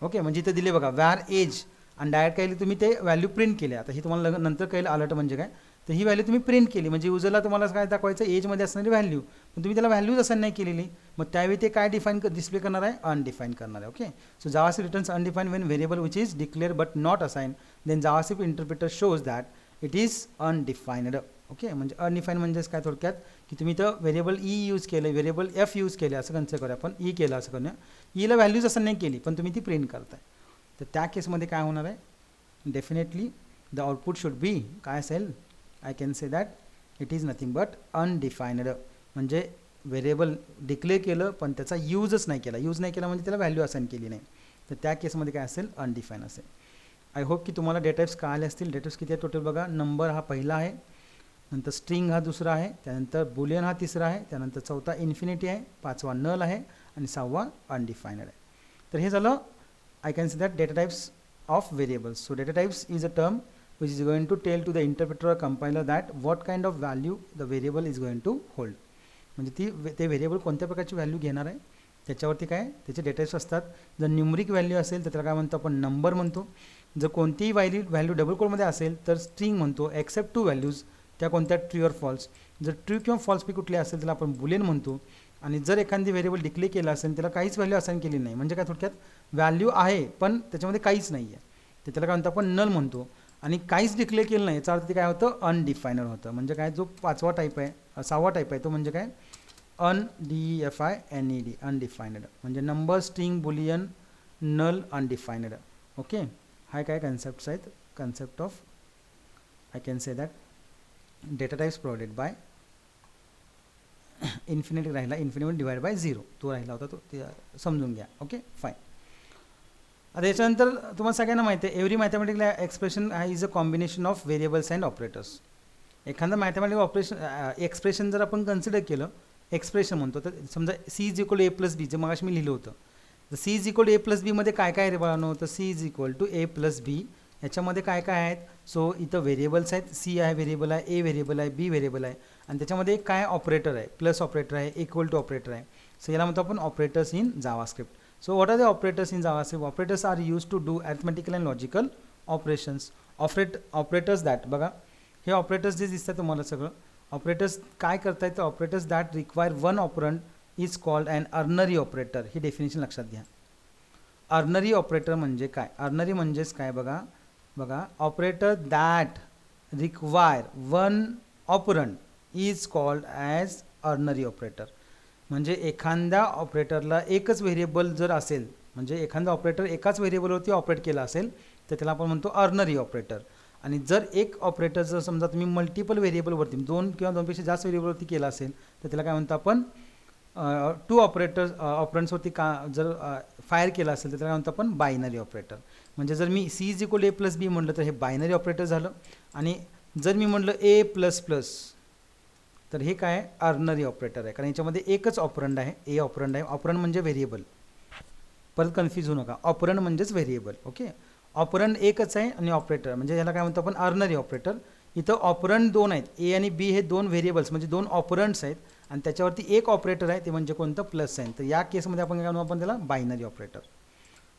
ओके, म्हणजे इथं दिले बघा वॅर एज, आणि डायरेक्ट काही तुम्ही ते व्हॅल्यू प्रिंट केले. आता ही तुम्हाला नंतर कळेल अलर्ट म्हणजे काय, तर ही व्हॅल्यू तुम्ही प्रिंट केली म्हणजे युजरला तुम्हाला काय दाखवायचं, एजमध्ये असणारी व्हॅल्यू, पण तुम्ही त्याला व्हॅल्यूज असाइन नाही केलेली, मग त्यावेळी ते काय डिस्प्ले करणार आहे, अनडिफाईन करणार आहे. Okay, so JavaScript returns undefine when variable which is declare but not assign, then JavaScript interpreter shows that it is undefined. Okay, म्हणजे अनडिफाईन म्हणजेच काय थोडक्यात की तुम्ही तर व्हेरिएबल यूज केलं, व्हेरिएबल F यूज केले, असं कन्सिडर करूया आपण, केलं असं करूया, ईला व्हॅल्यूज असं नाही केली पण तुम्ही ती प्रिंट करताय, तर त्या केसमध्ये काय होणार आहे, definitely the output should be काय असेल, I can say that it is nothing but undefined. म्हणजे व्हेरिएबल डिक्लेअर केलं पण त्याचा यूजच नाही केला, यूज नाही केला म्हणजे त्याला व्हॅल्यू असाइन केली नाही, तर त्या केसमध्ये काय असेल, अनडिफाईन असेल. आय होप की तुम्हाला डेटाइप्स कळाले असतील. डेटाइप्स किती आहे टोटल बघा, नंबर हा पहिला आहे, नंतर स्ट्रिंग हा दुसरा आहे, त्यानंतर बुलियन हा तिसरा आहे, त्यानंतर चौथा इन्फिनिटी आहे, पाचवा नल आहे आणि सहावा अनडिफाइनड आहे. तर हे झालं I can say that data types of variables. So data types is a term which is going to tell to the interpreter or compiler that what kind of value the variable is going to hold. म्हणजे ते variable कोणत्या प्रकारची value घेणार आहे त्याच्यावरती काय त्याचे data types असतात. जर न्यूमरिक व्हॅल्यू असेल तर त्याला काय म्हणतो आपण, नंबर म्हणतो. जर कोणतीही व्हॅल्यू डबल कोडमध्ये असेल तर स्ट्रिंग म्हणतो, एक्सेप्ट टू व्हॅल्यूज, त्या कोणत्या ट्रू और फॉल्स. जर ट्रू किंवा फॉल्स पी कुठली असेल त्याला आपण बुलियन म्हणतो. आणि जर एखादी व्हेरिएबल डिक्लेअर केला असेल त्याला काहीच व्हॅल्यू असाइन केली नाही, म्हणजे काय थोडक्यात व्हॅल्यू आहे पण त्याच्यामध्ये काहीच नाही आहे, तर त्याला काय म्हणतो आपण, नल म्हणतो. आणि काहीच डिक्लेअर केलं नाही याचा अर्थ ते काय होतं, अनडिफाइनड होतं. म्हणजे काय, जो पाचवा टाईप आहे, सहावा टाईप आहे तो म्हणजे काय, UNDEFINED, अनडिफाइनड. म्हणजे number, string, Boolean, null, undefined. Okay, हा काय कन्सेप्ट्स आहेत, concept of I can say that data types provided by infinity राहिला, इन्फिनिटी डिवाइड बाय झिरो तो राहिला होता, तो ते समजून घ्या. Okay fine. आता याच्यानंतर तुम्हाला सगळ्यांना माहिती आहे, every mathematical expression is a combination of variables and operators. एखादं मॅथमॅटिकल एक्सप्रेशन जर आपण कन्सिडर केलं, एक्सप्रेशन म्हणतो, तर समजा C is equal to A+B, जे मगाशी मी लिहिलं होतं, तर C is equal to A+B मध्ये काय काय रे बाळांनो, तर C is equal to A+B, याच्यामध्ये काय काय आहेत, सो इथं व्हेरिएबल्स आहेत, C आहे व्हेरिएबल आहे, A व्हेरिएबल आहे, B व्हेरिएबल आहे, आणि त्याच्यामध्ये काय ऑपरेटर आहे, प्लस ऑपरेटर आहे, इक्वल टू ऑपरेटर आहे. सो याला म्हणतो आपण operators in JavaScript. So what are the operators in JavaScript? Operators are used to do arithmetical and logical operations. Operators that बघा, हे ऑपरेटर्स जे दिसतात तुम्हाला सगळं, ऑपरेटर्स काय करतायत, तर operators that require one operand is called and unary operator. ही डेफिनेशन लक्षात घ्या. अर्नरी ऑपरेटर म्हणजे काय, अर्नरी म्हणजेच काय बघा, operator that require one operand is called as unary operator. म्हणजे एखाद्या ऑपरेटरला एकच व्हेरिएबल जर असेल, म्हणजे एखादा ऑपरेटर एकाच व्हेरिएबलवरती ऑपरेट केला असेल तर त्याला आपण म्हणतो अर्नरी ऑपरेटर. आणि जर एक ऑपरेटर जर समजा तुम्ही मल्टिपल व्हेरिएबलवरती, दोन किंवा दोनपेक्षा जास्त व्हेरिएबलवरती केला असेल तर त्याला काय म्हणतो आपण, टू ऑपरंट्सवरती जर फायर केला असेल तर त्याला म्हणतो आपण बायनरी ऑपरेटर. म्हणजे जर मी C इज इक्वल A+B म्हटलं तर हे बायनरी ऑपरेटर झालं, आणि जर मी म्हटलं ए प्लस प्लस, तर हे काय अर्नरी ऑपरेटर आहे, कारण याच्यामध्ये एकच ऑपरंड आहे, ए ऑपरंड आहे. ऑपरंड म्हणजे व्हेरिएबल, परत कन्फ्यूज होऊ नका, ऑपरंड म्हणजेच व्हेरिएबल. ओके, ऑपरंड एकच आहे आणि ऑपरेटर म्हणजे याला काय म्हणतो आपण अर्नरी ऑपरेटर. इथं ऑपरंड दोन आहेत, ए आणि बी हे दोन व्हेरिएबल्स म्हणजे दोन ऑपरंड्स आहेत आणि त्याच्यावरती एक ऑपरेटर आहे, ते म्हणजे कोणतं प्लस साईन. तर या केसमध्ये आपण काय म्हणू, आपण त्याला binary operator.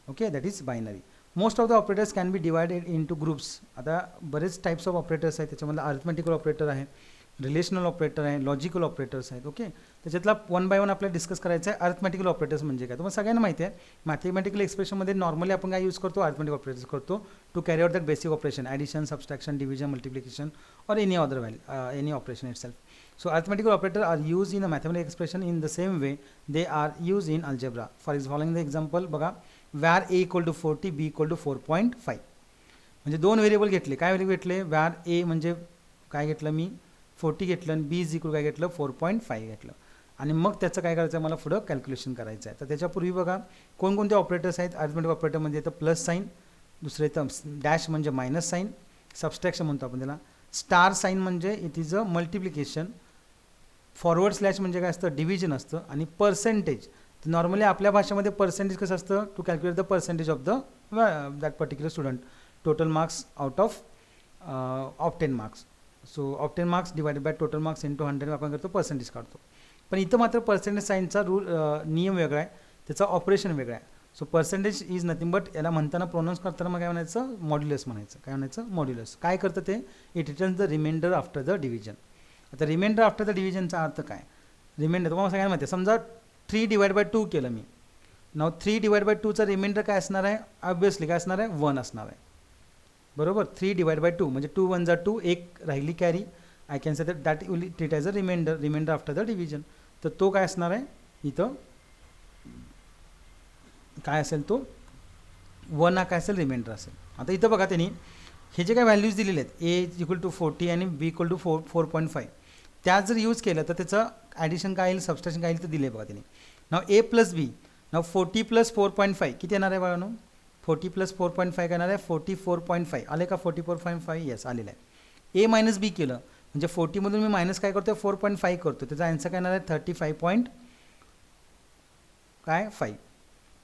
Okay, that is binary. Most of the operators can be divided in two groups. आता बरेच टाईप्स ऑफ ऑपरेटर्स आहेत, त्याच्यामध्ये अरिथमेटिकल ऑपरेटर आहे, रिलेशनल ऑपरेटर आहे, लॉजिकल ऑपरेटर्स आहेत. ओके, त्याच्यातला वन बाय वन आपल्याला डिस्कस करायचं आहे. अरिथमेटिकल ऑपरेटर्स म्हणजे काय, तुम्हाला सगळ्यांना माहिती आहे. मॅथमॅटिकल एक्सप्रेशनमध्ये नॉर्मली आपण काय यूज करतो, अरिथमेटिक ऑपरेटर्स करतो to carry out that basic operation, addition, subtraction, division, multiplication or any other value, any operation itself. So arithmetical operator are used in a mathematical expression in the same way they are used in algebra. For following the example बघा, var a equal to 40, b equal to 4.5. म्हणजे दोन variable घेतले, काय value घेतले, var a म्हणजे काय घेतलं मी 40 घेतलं आणि b इज इक्वल काय घेतलं 4.5 घेतलं आणि मग त्याचं काय करायचं आहे, मला पुढं कॅल्क्युलेशन करायचं आहे. तर त्याच्यापूर्वी बघा कोणकोणते ऑपरेटर्स आहेत अरिथमेटिक ऑपरेटर म्हणजे येतं प्लस साईन, दुसरं येतं डॅश म्हणजे मायनस साईन, सबस्ट्रॅक्शन म्हणतो आपण त्याला, स्टार साईन म्हणजे it is a multiplication, forward slash म्हणजे काय असतं डिव्हिजन असतं आणि पर्सेंटेज. तर नॉर्मली आपल्या भाषेमध्ये पर्सेंटेज कसं असतं, to calculate the percentage of the that particular student, total marks out of 10 marks. So of 10 marks divided by total marks into 100 आपण करतो पर्सेंटेज काढतो. पण इथं मात्र पर्सेंटेज साईनचा नियम वेगळा आहे, त्याचं ऑपरेशन वेगळं आहे. So percentage is nothing but याला म्हणताना प्रोनाऊन्स करताना मग काय म्हणायचं मॉड्युलस म्हणायचं. काय म्हणायचं मॉड्युलस. काय करतं ते, it returns the remainder after the division. आता रिमाइंडर आफ्टर द डिव्हिजनचा अर्थ काय, रिमाइंडर तुम्हाला सगळ्यांना माहिती आहे. समजा 3 डिवाइड बाय 2 केलं मी, नाव 3 डिवाइड बाय 2चा रिमाइंडर काय असणार आहे, ऑब्वियसली काय असणार आहे 1 असणार आहे, बरोबर. 3 डिवाइड बाय 2 म्हणजे 2 1 जा 2, एक राहिली carry, I can say that will treat as a remainder after the division. तर तो काय असणार आहे इथं, काय असेल तो 1 हा काय असेल रिमाइंडर असेल. आता इथं बघा त्यांनी हे जे काय व्हॅल्यूज दिलेले आहेत, ए इक्वल टू 40 आणि बी इक्वल टू 4.5, त्या जर यूज केलं तर त्याचं ॲडिशन काय येईल, सबस्ट्रॅक्शन काय येईल तर दिले बघा त्यांनी. नाव ए प्लस बी, नाव 40 प्लस 4.5 किती येणार आहे बाळांनो, 40 प्लस 4.5 काय येणार आहे 44.5. आले का 44.5, येस आलेलं आहे. ए मायनस बी केलं म्हणजे 40मधून मी मायनस काय करतो 4.5 करतो, त्याचा आन्सर काय येणार आहे 35.5.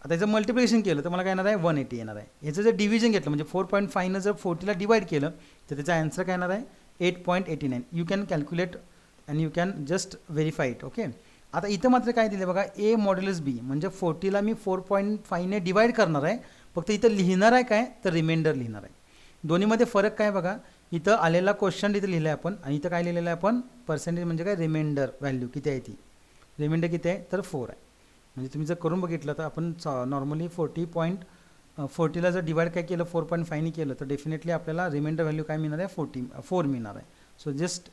आता याचं मल्टिप्लिकेशन केलं तर मला काय येणार आहे 180 येणार आहे. याचं जर डिव्हिजन घेतलं म्हणजे 4.5नं जर 40ला डिवाइड केलं तर त्याचा आन्सर काय येणार आहे 8.89. You can calculate and you can just verify it. Okay, आता इथं मात्र काय दिलं बघा, ए मॉड्युलस बी म्हणजे 40ला मी 4.5ने डिवाइड करणार आहे, फक्त इथं लिहिणार आहे काय तर रिमाइंडर लिहिणार आहे. दोन्हीमध्ये फरक काय बघा, इथं आलेला क्वेश्चन इथं लिहिलं आहे आपण आणि इथं काय लिहिलेलं आहे आपण पर्सेंटेज म्हणजे काय रिमाइंडर व्हॅल्यू किती आहे, ती रिमाइंडर किती आहे तर 4 आहे. म्हणजे तुम्ही जर करून बघितलं तर आपण नॉर्मली 40ला जर डिवाइड काय केलं 4.5ने केलं तर डेफिनेटली आपल्याला रिमाइंडर व्हॅल्यू काय मिळणार आहे 4 मिळणार आहे. So just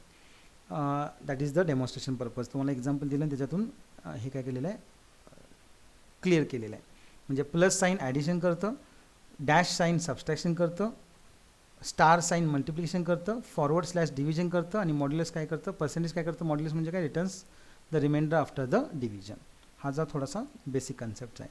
that is the demonstration purpose. तुम्हाला एक्झाम्पल दिलं त्याच्यातून हे काय केलेलं आहे क्लिअर केलेलं आहे. म्हणजे प्लस साईन ॲडिशन करतं, डॅश साईन सबस्ट्रॅक्शन करतं, स्टार साईन मल्टिप्लिकेशन करतं, फॉरवर्ड स्लॅश डिव्हिजन करतं आणि मॉड्युलस काय करतं पर्सेंटेज काय करतं. मॉड्युलस म्हणजे काय returns the remainder after the division. हा जा थोडासा बेसिक कन्सेप्ट आहे.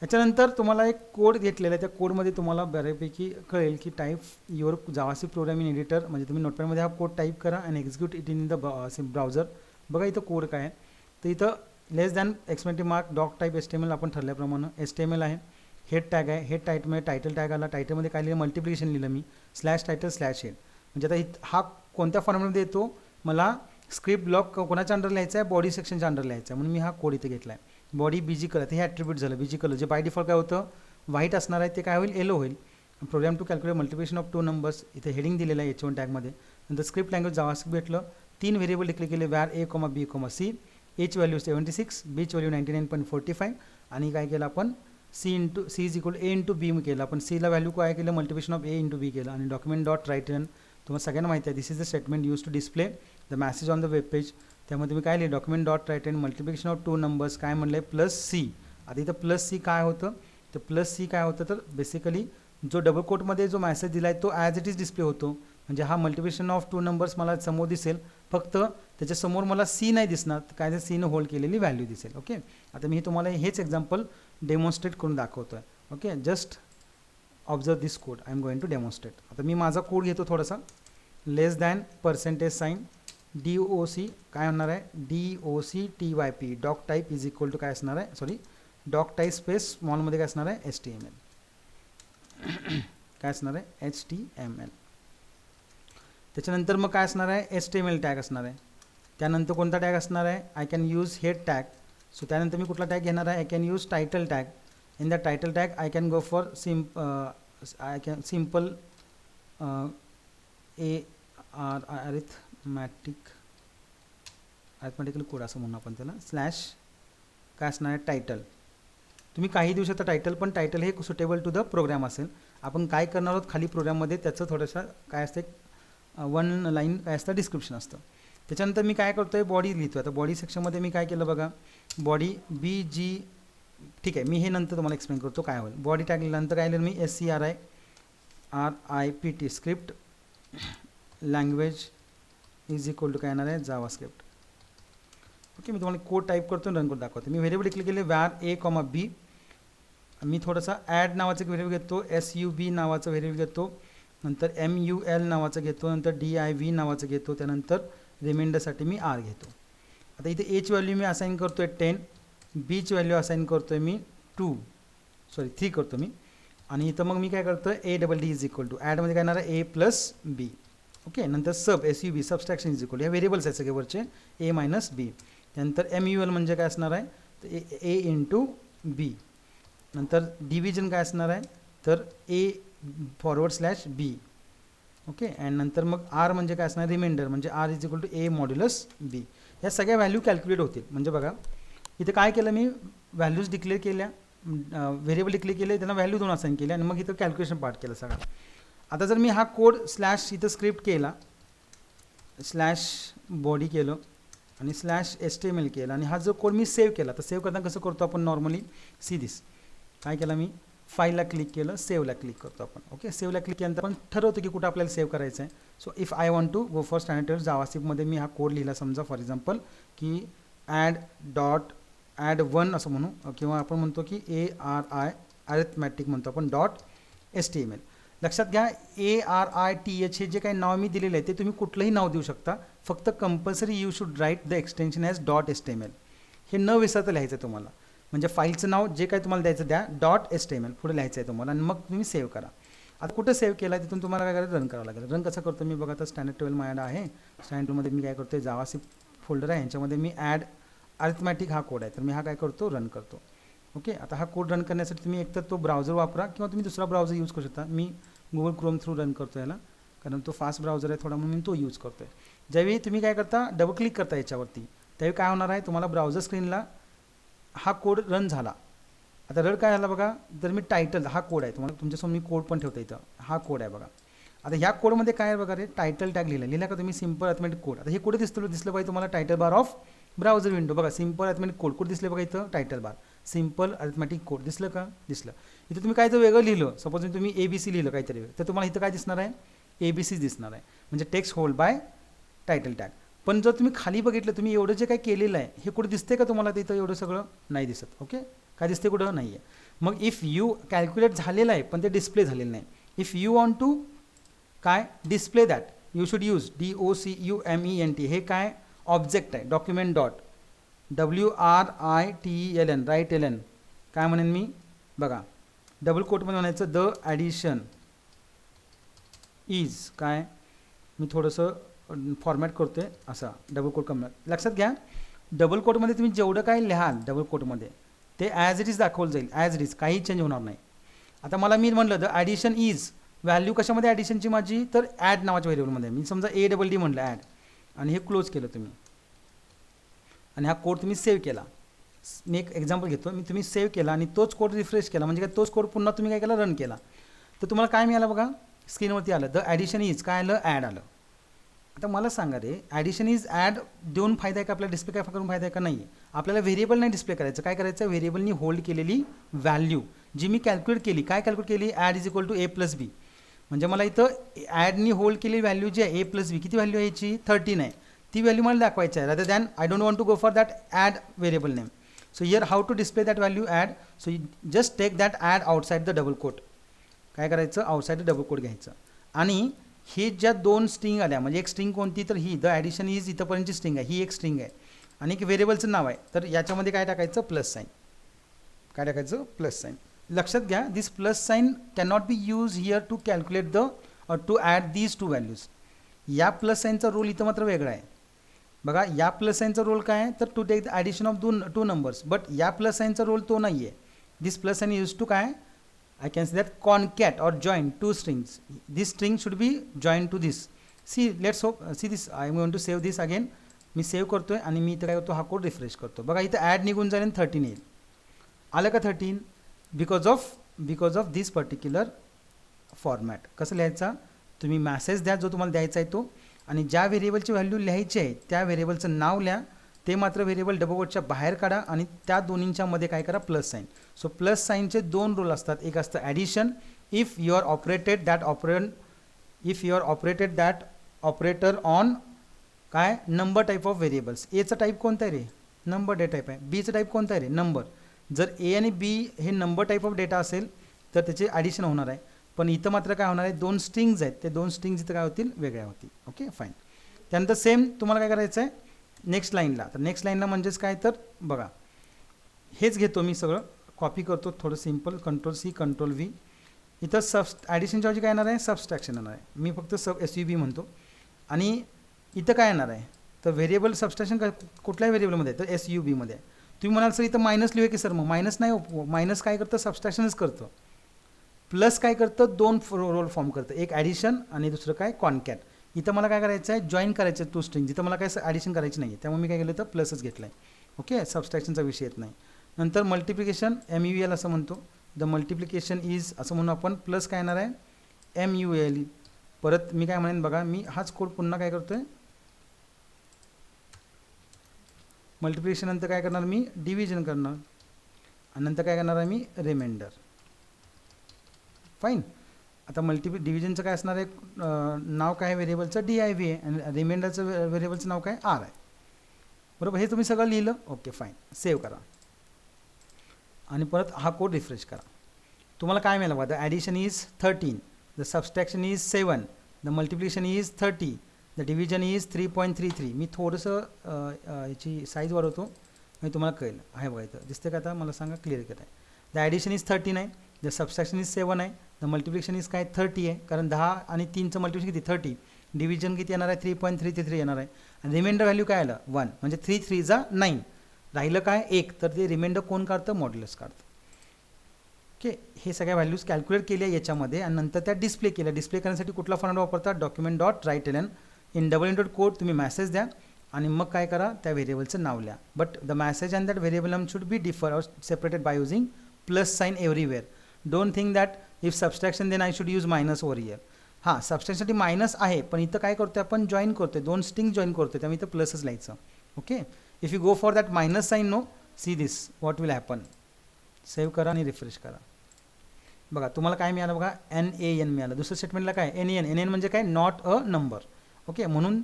याच्यानंतर तुम्हाला एक कोड घेतलेला आहे, त्या कोडमध्ये तुम्हाला बऱ्यापैकी कळेल की type your JavaScript programming editor, म्हणजे तुम्ही नोटपॅडमध्ये हा कोड टाईप करा आणि execute it in the browser. बघा इथं कोड काय आहे, तर इथं लेस दॅन एक्सपेंटिव्ह मार्क डॉक टाईप HTML आपण ठरल्याप्रमाणे HTML आहे, हेड टॅग आहे, हेड टाईटमध्ये टायटल टॅग आला, टायटलमध्ये काय लिहिलं मल्टिप्लिकेशन लिहिलं मी स्लॅश टायटल स्लॅश हेड. म्हणजे आता हा कोणत्या फॉर्मॅटमध्ये येतो, मला स्क्रिप्ट ब्लॉक कोणाच्या अंडर लिहायचा आहे बॉडी सेक्शनच्या अंडर लिहायचा आहे, म्हणून मी हा कोड इथे घेतला आहे. बॉडी बीजी कलर, हे ॲट्रिब्यूट झालं बीजी कलर, जे बाय डिफॉल्ट काय होतं व्हाईट असणार आहे ते काय होईल येलो होईल. Program to calculate multiplication of 2 numbers, इथे हेडिंग दिलेलं आहे H1 टॅगमध्ये. नंतर स्क्रिप्ट लँग्वेज जावास्क्रिप्ट भेटलं, 3 व्हेरिएबल डिक्लेअर केले var a, b, c, H value 76, बीच व्हॅल्यू 99.45 आणि काय केलं आपण C is equal a into B केलं. आपण सीला व्हॅल्यू काय केलं multiplication of a into B केलं आणि डॉक्युमेंट डॉट राईट रन. तुम्हाला सगळ्यांना माहिती आहे this is the statement use to display the message on the web page. त्यामध्ये तुम्ही काय लिहिले document dot write and multiplication of 2 numbers काय म्हणलं प्लस सी. आता इथं प्लस सी काय होतं, तर प्लस सी काय होतं तर बेसिकली जो डबल कोटमध्ये जो मॅसेज दिला आहे तो ॲज इट इज डिस्प्ले होतो. म्हणजे हा मल्टिप्लिकेशन ऑफ 2 नंबर्स मला समोर दिसेल, फक्त त्याच्यासमोर मला सी नाही दिसणार, काय तर सीनं होल्ड केलेली व्हॅल्यू दिसेल. ओके, आता मी तुम्हाला हेच एक्झाम्पल डेमॉन्स्ट्रेट करून दाखवतो आहे. Okay, just observe this code I am going to demonstrate. आता मी माझा कोड घेतो थोडासा less than percentage sign DOC काय होणार आहे DOCTYP doc type is equal to काय असणार आहे सॉरी डॉक टाईप स्पेस स्मॉलमध्ये काय असणार आहे HTML काय असणार आहे HTML. त्याच्यानंतर मग काय असणार आहे HTML टॅग असणार आहे. त्यानंतर कोणता टॅग असणार आहे I can use head tag. So त्यानंतर मी कुठला टॅग घेणार आहे I can use title tag. In the title tag I can go for simple arithmetical code असं म्हणून आपण त्याला स्लॅश काय असणार आहे टायटल. तुम्ही काही देऊ शकता टायटल, पण टायटल हे सुटेबल टू द प्रोग्राम असेल. आपण काय करणार आहोत खाली प्रोग्राममध्ये त्याचं थोडंसं काय असते वन लाईन काय असतं डिस्क्रिप्शन असतं. त्याच्यानंतर मी काय करतो आहे बॉडी लिहितो. आता बॉडी सेक्शनमध्ये मी काय केलं बघा बॉडी BG ठीक आहे मी हे नंतर तुम्हाला एक्सप्लेन करतो काय होईल. बॉडी टॅग लिहिल्यानंतर काय लिहिलं मी SCRIPT script language is equal to काय येणार आहे जावास्क्रिप्ट. ओके मी तुम्हाला कोड टाईप करतो रन करून दाखवतो. मी व्हेरिएबल डिक्लेअर केले var A, B. मी थोडासा ॲड नावाचं व्हेरिएबल घेतो, SUB नावाचं व्हेरिएबल घेतो, नंतर MUL नावाचं घेतो, नंतर DIV नावाचं घेतो, त्यानंतर रिमाइंडरसाठी मी R घेतो. आता इथे Aची व्हॅल्यू मी असाईन करतो आहे 10, Bची व्हॅल्यू असाईन करतो आहे मी 3 करतो मी. आणि इथं मग मी काय करतो आहे ADD इज इक्वल टू ॲडमध्ये काय येणार आहे A+B. ओके नंतर SUB सबस्ट्रॅक्शन इज इक्वल, ह्या व्हेरिएबल्स आहेत सगळे वरचे A-B. त्यानंतर MUL म्हणजे काय असणार आहे तर A × B. नंतर डिव्हिजन काय असणार आहे तर A/B. ओके अँड नंतर मग R म्हणजे काय असणार रिमाइंडर म्हणजे R is equal to A/B. ह्या सगळ्या व्हॅल्यू कॅल्क्युलेट होतील. म्हणजे बघा इथे काय केलं मी व्हॅल्यूज डिक्लेअर केल्या, व्हेरिएबल डिक्लेअर केले, त्यांना व्हॅल्यू 2 असाईन केल्या आणि मग इथं कॅल्क्युलेशन पार्ट केलं सगळा. आता जर मी हा कोड स्लॅश इथं स्क्रिप्ट केला, स्लॅश बॉडी केलं आणि स्लॅश HTML केलं आणि हा जो कोड मी सेव्ह केला, तर सेव्ह करताना कसं करतो आपण नॉर्मली सी दिस काय केलं मी फाईलला क्लिक केलं, सेव्हला क्लिक करतो आपण. ओके सेव्हला क्लिक केल्यानंतर आपण ठरवतो की कुठं आपल्याला सेव्ह करायचं आहे. So if I want to go for standard जावास्क्रिप्टमध्ये मी हा कोड लिहिला समजा फॉर एक्झाम्पल की ॲड1 असं म्हणू किंवा आपण म्हणतो की ARI अरिथमॅटिक म्हणतो आपण .HTML. लक्षात घ्या ARITH हे जे काही नाव मी दिलेलं आहे ते तुम्ही कुठलंही नाव देऊ शकता, फक्त compulsory you should write the extension as .HTML. हे न विसरता लिहायचं आहे तुम्हाला. म्हणजे फाईलचं नाव जे काही तुम्हाला द्यायचं द्या .HTML पुढे लिहायचं आहे तुम्हाला आणि मग तुम्ही सेव्ह करा. आता कुठं सेव्ह केला आहे तिथून तुम्हाला काय करायचं रन करावं लागेल. रन कसं करतो मी बघा आता स्टँडर्ड 12 माझ्याकडे आहे. स्टँडर्ड 12मध्ये मी काय करतो आहे जावास्क्रिप्ट फोल्डर आहे, ह्याच्यामध्ये मी ॲड अरिथमॅटिक हा कोड आहे, तर मी हा काय करतो रन करतो. ओके आता हा कोड रन करण्यासाठी तुम्ही एकतर तो ब्राउझर वापरा किंवा तुम्ही दुसरा ब्राउझर यूज करू शकता. मी गुगल क्रोम थ्रू रन करतो याला कारण तो फास्ट ब्राउझर आहे थोडा म्हणून मी तो यूज करतो आहे. ज्यावेळी तुम्ही काय करता डबल क्लिक करता याच्यावरती त्यावेळी काय होणार आहे तुम्हाला ब्राउझर स्क्रीनला हा कोड रन झाला. आता रन काय झाला बघा, जर मी टायटल हा कोड आहे तुम्हाला तुमच्यासमोर मी कोड पण ठेवतो इथं, हा कोड आहे बघा. आता ह्या कोडमध्ये काय आहे बघा रे टायटल टॅग लिहिला का तुम्ही सिम्पल अरिथमॅटिक कोड. आता हे कोड दिसलं पाहिजे तुम्हाला title bar of browser window बघा सिम्पल अरिथमॅटिक कोड कुठे दिसले बघा इथं टायटल बार सिम्पल अरिथमॅटिक कोड दिसलं का दिसलं. इथं तुम्ही काय तर वेगळं लिहिलं सपोज तुम्ही ABC लिहिलं काहीतरी तर तुम्हाला इथं काय दिसणार आहे ABC दिसणार आहे म्हणजे text hold by title tag. पण जर तुम्ही खाली बघितलं तुम्ही एवढं जे काही केलेलं आहे हे कुठे दिसते का तुम्हाला तिथं एवढं सगळं नाही दिसत. ओके काय दिसते कुठं नाही आहे. मग इफ यू कॅल्क्युलेट झालेलं आहे पण ते डिस्प्ले झालेलं नाही. इफ यू वॉन्ट टू काय display that you should use DOCUMENT. हे काय ऑब्जेक्ट आहे डॉक्युमेंट WRITELN राईट LN काय म्हणेन मी बघा डबल कोटमध्ये म्हणायचं द ॲडिशन इज काय मी थोडंसं फॉर्मॅट करतो आहे असा डबल कोट कमी. लक्षात घ्या डबल कोटमध्ये तुम्ही जेवढं काय लिहाल डबल कोटमध्ये ते ॲज इट इज दाखवलं जाईल ॲज इट इज काही चेंज होणार नाही. आता मला मी म्हटलं द ॲडिशन इज व्हॅल्यू कशामध्ये ॲडिशनची माझी तर ॲड नावाच्या व्हेरिएबलमध्ये मी समजा ADD म्हटलं ॲड आणि हे क्लोज केलं तुम्ही आणि हा कोड तुम्ही सेव्ह केला. मी एक एक्झाम्पल घेतो मी तुम्ही सेव्ह केला आणि तोच कोड रिफ्रेश केला म्हणजे काय तोच कोड पुन्हा तुम्ही काय केला रन केला तर तुम्हाला काय मिळालं बघा स्क्रीनवरती आलं द ॲडिशन इज काय आलं ॲड आलं. आता मला सांगा रे ॲडिशन इज ॲड देऊन फायदा आहे का आपल्याला डिस्प्ले काय करून फायदा आहे का नाही. आपल्याला व्हेरिएबल नाही डिस्प्ले करायचं काय करायचं व्हेरिएबलनी होल्ड केलेली व्हॅल्यू जी मी कॅल्क्युलेट केली काय कॅल्क्युलेट केली add is equal to A+B. म्हणजे मला इथं ॲडनी होल्ड केलेली व्हॅल्यू जी आहे A+B किती व्हॅल्यू आहे याची 13 आहे ती व्हॅल्यू मला दाखवायची आहे rather than I don't want to go for that add variable name. So here how to display that value add so just take that add outside the double quote काय करायचं outside the double coat घ्यायचं आणि हे ज्या दोन string आल्या, म्हणजे एक स्ट्रिंग कोणती, तर ही द ॲडिशन इज इथंपर्यंतची स्ट्रिंग आहे, ही एक स्ट्रिंग आहे आणि एक व्हेरिएबलचं नाव आहे, तर याच्यामध्ये काय टाकायचं, प्लस साईन. काय टाकायचं, प्लस साईन. लक्षात घ्या, this plus sign cannot be use here to calculate the to add these two values. या प्लस साईनचा रोल इथं मात्र वेगळा आहे. बघा, या प्लस साईनचा रोल काय आहे, तर to take the addition of two numbers, but या प्लस साईनचा रोल तो नाही आहे. This plus sign use to काय, I can say that concat or join two strings. This string should be joined to this. See, let's hope, see this. I am going to save this again. Me save करतोय आणि मी इथं काय करतो, हा code refresh करतो. बघा, इथं add निघून जाईल आणि 13 येईल. आलं का 13? Because of this particular format. कसं लिहायचा, तुम्ही मॅसेज द्या जो तुम्हाला द्यायचा आहे तो, आणि ज्या व्हेरिएबलची व्हॅल्यू लिहायची आहे त्या व्हेरिएबलचं नाव लिहा, ते मात्र व्हेरिएबल डबल कोटच्या बाहेर काढा आणि त्या दोन्हींच्या मध्ये काय करा, प्लस साईन. सो प्लस साईनचे दोन रोल असतात. एक असतं addition, if you are operated that operator on काय, नंबर टाईप ऑफ व्हेरिएबल्स. एचं टाईप कोणतं आहे रे, नंबर डे टाईप आहे. बीचं टाईप कोणतं आहे रे, नंबर. जर ए आणि बी हे नंबर टाईप ऑफ डेटा असेल तर त्याचे ॲडिशन होणार आहे. पण इथं मात्र काय होणार आहे, दोन स्ट्रिंग्ज आहेत, ते दोन स्ट्रिंग्ज इथं काय होतील, वेगळ्या होतील. Okay, fine. त्यानंतर सेम तुम्हाला काय करायचं आहे नेक्स्ट लाईनला. तर नेक्स्ट लाईनला म्हणजेच काय, तर बघा, हेच घेतो मी, सगळं कॉपी करतो, थोडं सिम्पल, कंट्रोल-C कंट्रोल-V. इथं ॲडिशनच्या ऐवजी काय येणार आहे, सबस्ट्रॅक्शन येणार आहे. मी फक्त SUB म्हणतो. आणि इथं काय येणार आहे, तर व्हेरिएबल सबस्ट्रॅक्शन काय कुठल्याही व्हेरिएबलमध्ये आहे, तर SUB मध्ये आहे. तुम्ही म्हणाल सर इथं मायनस लिहूया की सर, मग मायनस नाही, मायनस काय करतं, सबस्ट्रॅक्शनच करतं. प्लस काय करतं, दोन रोल फॉर्म करतं, एक ॲडिशन आणि दुसरं काय, कॉन्कॅट. इथं मला काय करायचं आहे, जॉईन करायचं आहे टू स्ट्रिंग. जिथं मला काय ॲडिशन करायची नाही आहे, त्यामुळे मी काय केलं तर प्लसच घेतलं आहे. ओके, सबस्ट्रॅक्शनचा विषय येत नाही. नंतर मल्टिप्लिकेशन, MUL असं म्हणतो. द मल्टिप्लिकेशन इज असं म्हणून आपण, प्लस काय येणार आहे, MUL. परत मी काय म्हणेन बघा, मी हाच कोड पुन्हा काय करतो आहे, मल्टिप्लिकेशन नंतर काय करणार मी, डिव्हिजन करणार आणि नंतर काय करणार आहे मी, रिमाइंडर. फाईन. आता डिव्हिजनचं काय असणार आहे, नाव काय आहे व्हेरिएबलचं, DIV आहे, आणि रिमाइंडरचं व्हेरिएबलचं नाव काय, R आहे. बरोबर, हे तुम्ही सगळं लिहिलं. Okay, fine. सेव्ह करा आणि परत हा कोड रिफ्रेश करा. तुम्हाला काय मिळालं बघा, the addition is 13, the subtraction is 7, the multiplication is 30, the division is 3.33. मी थोडंसं याची साईज वाढवतो म्हणजे तुम्हाला कळेल. आहे बघा, इथं दिसतं का, आता मला सांगा, क्लिअर करत आहे. द ॲडिशन इज 13 आहे, द सबस्ट्रॅक्शन इज 7 आहे, द मल्टिप्लिकेशन इज काय 30 आहे, कारण 10 आणि 3चं मल्टिप्लिकेशन किती, 30. डिव्हिजन किती येणार आहे, 3.33 येणार आहे. आणि रिमाइंडर व्हॅल्यू काय आलं, 1, म्हणजे 3 3 जा 9. राहिलं काय, 1, तर ते रिमाइंडर कोण काढतं, मॉड्युलस काढतं. ओके, हे सगळ्या व्हॅल्यूज कॅल्क्युलेट केल्या याच्यामध्ये आणि नंतर त्या डिस्प्ले केल्या. डिस्प्ले करण्यासाठी कुठला फॉर्मॅट वापरतात, document dot write L N. In double inverted quote तुम्ही मॅसेज द्या आणि मग काय करा, त्या व्हेरिएबलचं नाव लिहा. But the message and that variable name should be differ or separated by using plus sign everywhere. Don't think that if subtraction then I should use minus over here. हां, सबस्ट्रॅक्शनसाठी मायनस आहे, पण इथं काय करतोय आपण, जॉईन करतोय, दोन स्ट्रिंग जॉईन करतोय, त्यामुळे इथं प्लसच लिहायचं. Okay, if you go for that minus sign, no, see this what will happen. Save करा आणि रिफ्रेश करा. बघा, तुम्हाला काय मिळालं बघा, NaN मिळालं. दुसऱ्या स्टेटमेंटला काय, NaN म्हणजे काय, नॉट अ नंबर. ओके, म्हणून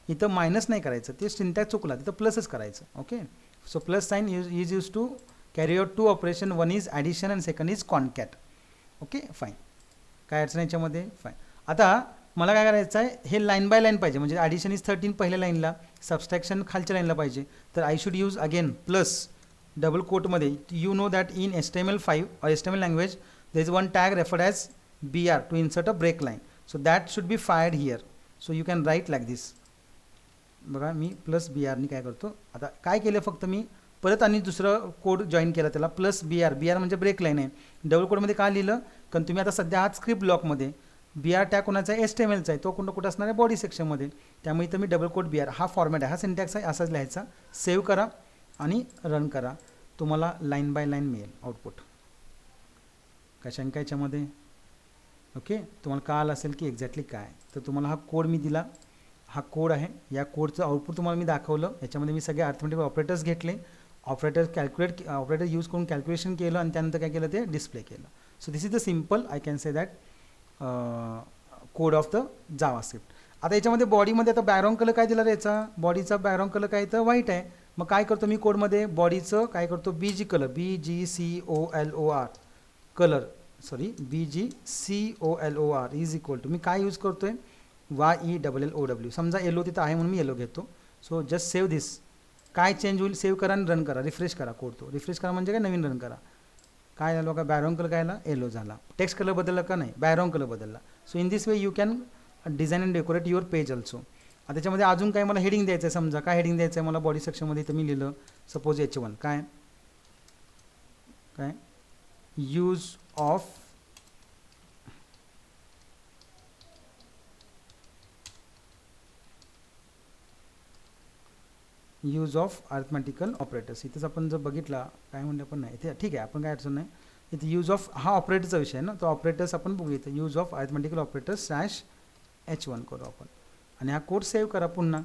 इथं मायनस नाही करायचं, ते सिंटॅक्स चुकला, तिथं प्लसच करायचं. Okay, so plus sign is use to carry out 2 operation, 1 is addition and second is concat. Okay, fine. काय अडचण याच्यामध्ये, फाईन. आता मला काय करायचं आहे, हे लाईन बाय लाईन पाहिजे, म्हणजे ॲडिशन इज 13 पहिल्या लाईनला, सबस्ट्रॅक्शन खालच्या लाईनला पाहिजे. तर I should use again plus double कोटमध्ये. You know that in HTML5 or HTML language there is one tag referred as BR to insert a break line, so that should be fired here, so you can write like this. बघा, मी plus BR नी काय करतो, आता काय केलं, फक्त मी परत आणि दुसरं कोड जॉईन केला त्याला, प्लस BR म्हणजे ब्रेक लाईन आहे. डबल कोडमध्ये का लिहिलं, कारण तुम्ही आता सध्या आहात स्क्रिप्ट ब्लॉकमध्ये. BR टॅग कोणाचा आहे, HTMLचा आहे, तो कुठं असणार आहे, बॉडी सेक्शनमध्ये. त्यामुळे इथं मी डबल कोड BR हा फॉर्मॅट आहे, हा सिंटॅक्स आहे, असाच लिहायचा. सेव्ह करा आणि रन करा, तुम्हाला लाईन बाय लाईन मिळेल आउटपुट. काय शंका याच्यामध्ये, ओके, तुम्हाला कळालं असेल की एक्झॅक्टली काय. तर तुम्हाला हा कोड मी दिला, हा कोड आहे, या कोडचं आउटपुट तुम्हाला मी दाखवलं. याच्यामध्ये मी सगळे अर्थमॅटिक ऑपरेटर्स घेतले, ऑपरेटर यूज करून कॅल्क्युलेशन केलं आणि त्यानंतर काय केलं, ते डिस्प्ले केलं. So this is the simple, I can say that code of the JavaScript. आता याच्यामध्ये बॉडीमध्ये आता बॅकग्राऊंड कलर काय दिला रे, याचा बॉडीचा बॅकग्राऊंड कलर काय, तर व्हाईट आहे. मग काय करतो मी कोडमध्ये, बॉडीचं काय करतो, BG colour, BGCOLOR colour, sorry BGCOLOR is equal to, मी काय यूज करतोय, YELLOW. समजा येलो तिथं आहे म्हणून मी येलो घेतो. So just save this. काय चेंज होईल सेव्ह करा आणि रन करा, रिफ्रेश करा कोड. तो रिफ्रेश करा म्हणजे काय नवीन रन करा. काय झालं बघा, बॅकग्राऊंड कलर काय आला, येलो झाला. टेक्स्ट कलर बदलला का नाही, बॅकग्राऊंड कलर बदलला. So in this way you can design and decorate your page also. आता त्याच्यामध्ये अजून काय मला हेडिंग द्यायचं आहे, समजा काय हेडिंग द्यायचं आहे मला बॉडी सेक्शनमध्ये, तर मी लिहिलं सपोज H1 काय काय यूज ऑफ अर्थमॅटिकल ऑपरेटर्स. इथेच आपण जर बघितला काय म्हणलं पण नाही इथे, ठीक आहे आपण काय अडचण नाही. इथे यूज ऑफ हा ऑपरेटरचा विषय आहे ना, तो ऑपरेटर्स आपण बघू. इथे यूज ऑफ अर्थमॅटिकल ऑपरेटर्स /H1 करू आपण आणि हा कोड सेव्ह करा. पुन्हा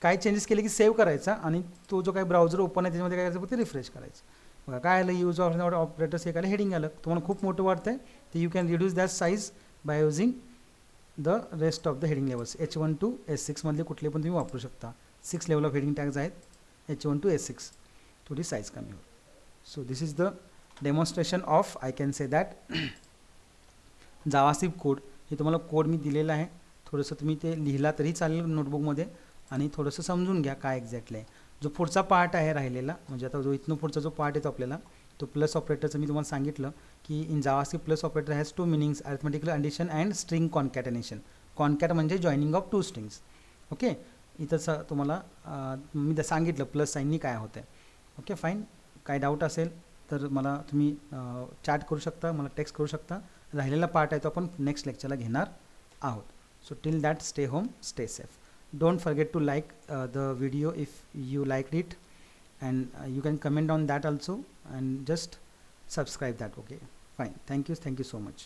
काय चेंजेस केले की सेव्ह करायचा आणि तो जो काही ब्राउझर ओपन आहे त्याच्यामध्ये काय करायचं फक्त रिफ्रेश करायचं. बघा काय आलं, यूज ऑफ ऑपरेटर्स एक आलं, हेडिंग आलं. तुम्हाला खूप मोठं वाटतंय तर you can reduce that size by using the rest of the heading levels. H1 to S6 मधले कुठले पण तुम्ही वापरू शकता. 6 लेवल ऑफ हेडिंग टॅग्स आहेत H1 to S6. थोडी साईज कमी होईल. So this is the demonstration of I can say that JavaScript code. हे तुम्हाला कोड मी दिलेला आहे, थोडंसं तुम्ही ते लिहिला तरी चालेल नोटबुकमध्ये आणि थोडंसं समजून घ्या काय एक्झॅक्टली आहे. जो पुढचा पार्ट आहे राहिलेला, म्हणजे आता जो इथनं पुढचा जो पार्ट येतो आपल्याला, तो प्लस ऑपरेटरचं मी तुम्हाला सांगितलं की in JavaScript plus operator has 2 meanings, arithmetical addition and string concatenation. Concat म्हणजे जॉईनिंग ऑफ 2 स्ट्रिंग्स. ओके, इथंच तुम्हाला मी सांगितलं प्लस साईननी काय होतं आहे. Okay fine. काय डाऊट असेल तर मला तुम्ही चॅट करू शकता, मला टेक्स्ट करू शकता. राहिलेला पार्ट आहे तो आपण नेक्स्ट लेक्चरला घेणार आहोत. So till that stay home, stay safe. Don't forget to like the video if you liked it, and you can comment on that also and just subscribe that. Okay, fine. Thank you so much.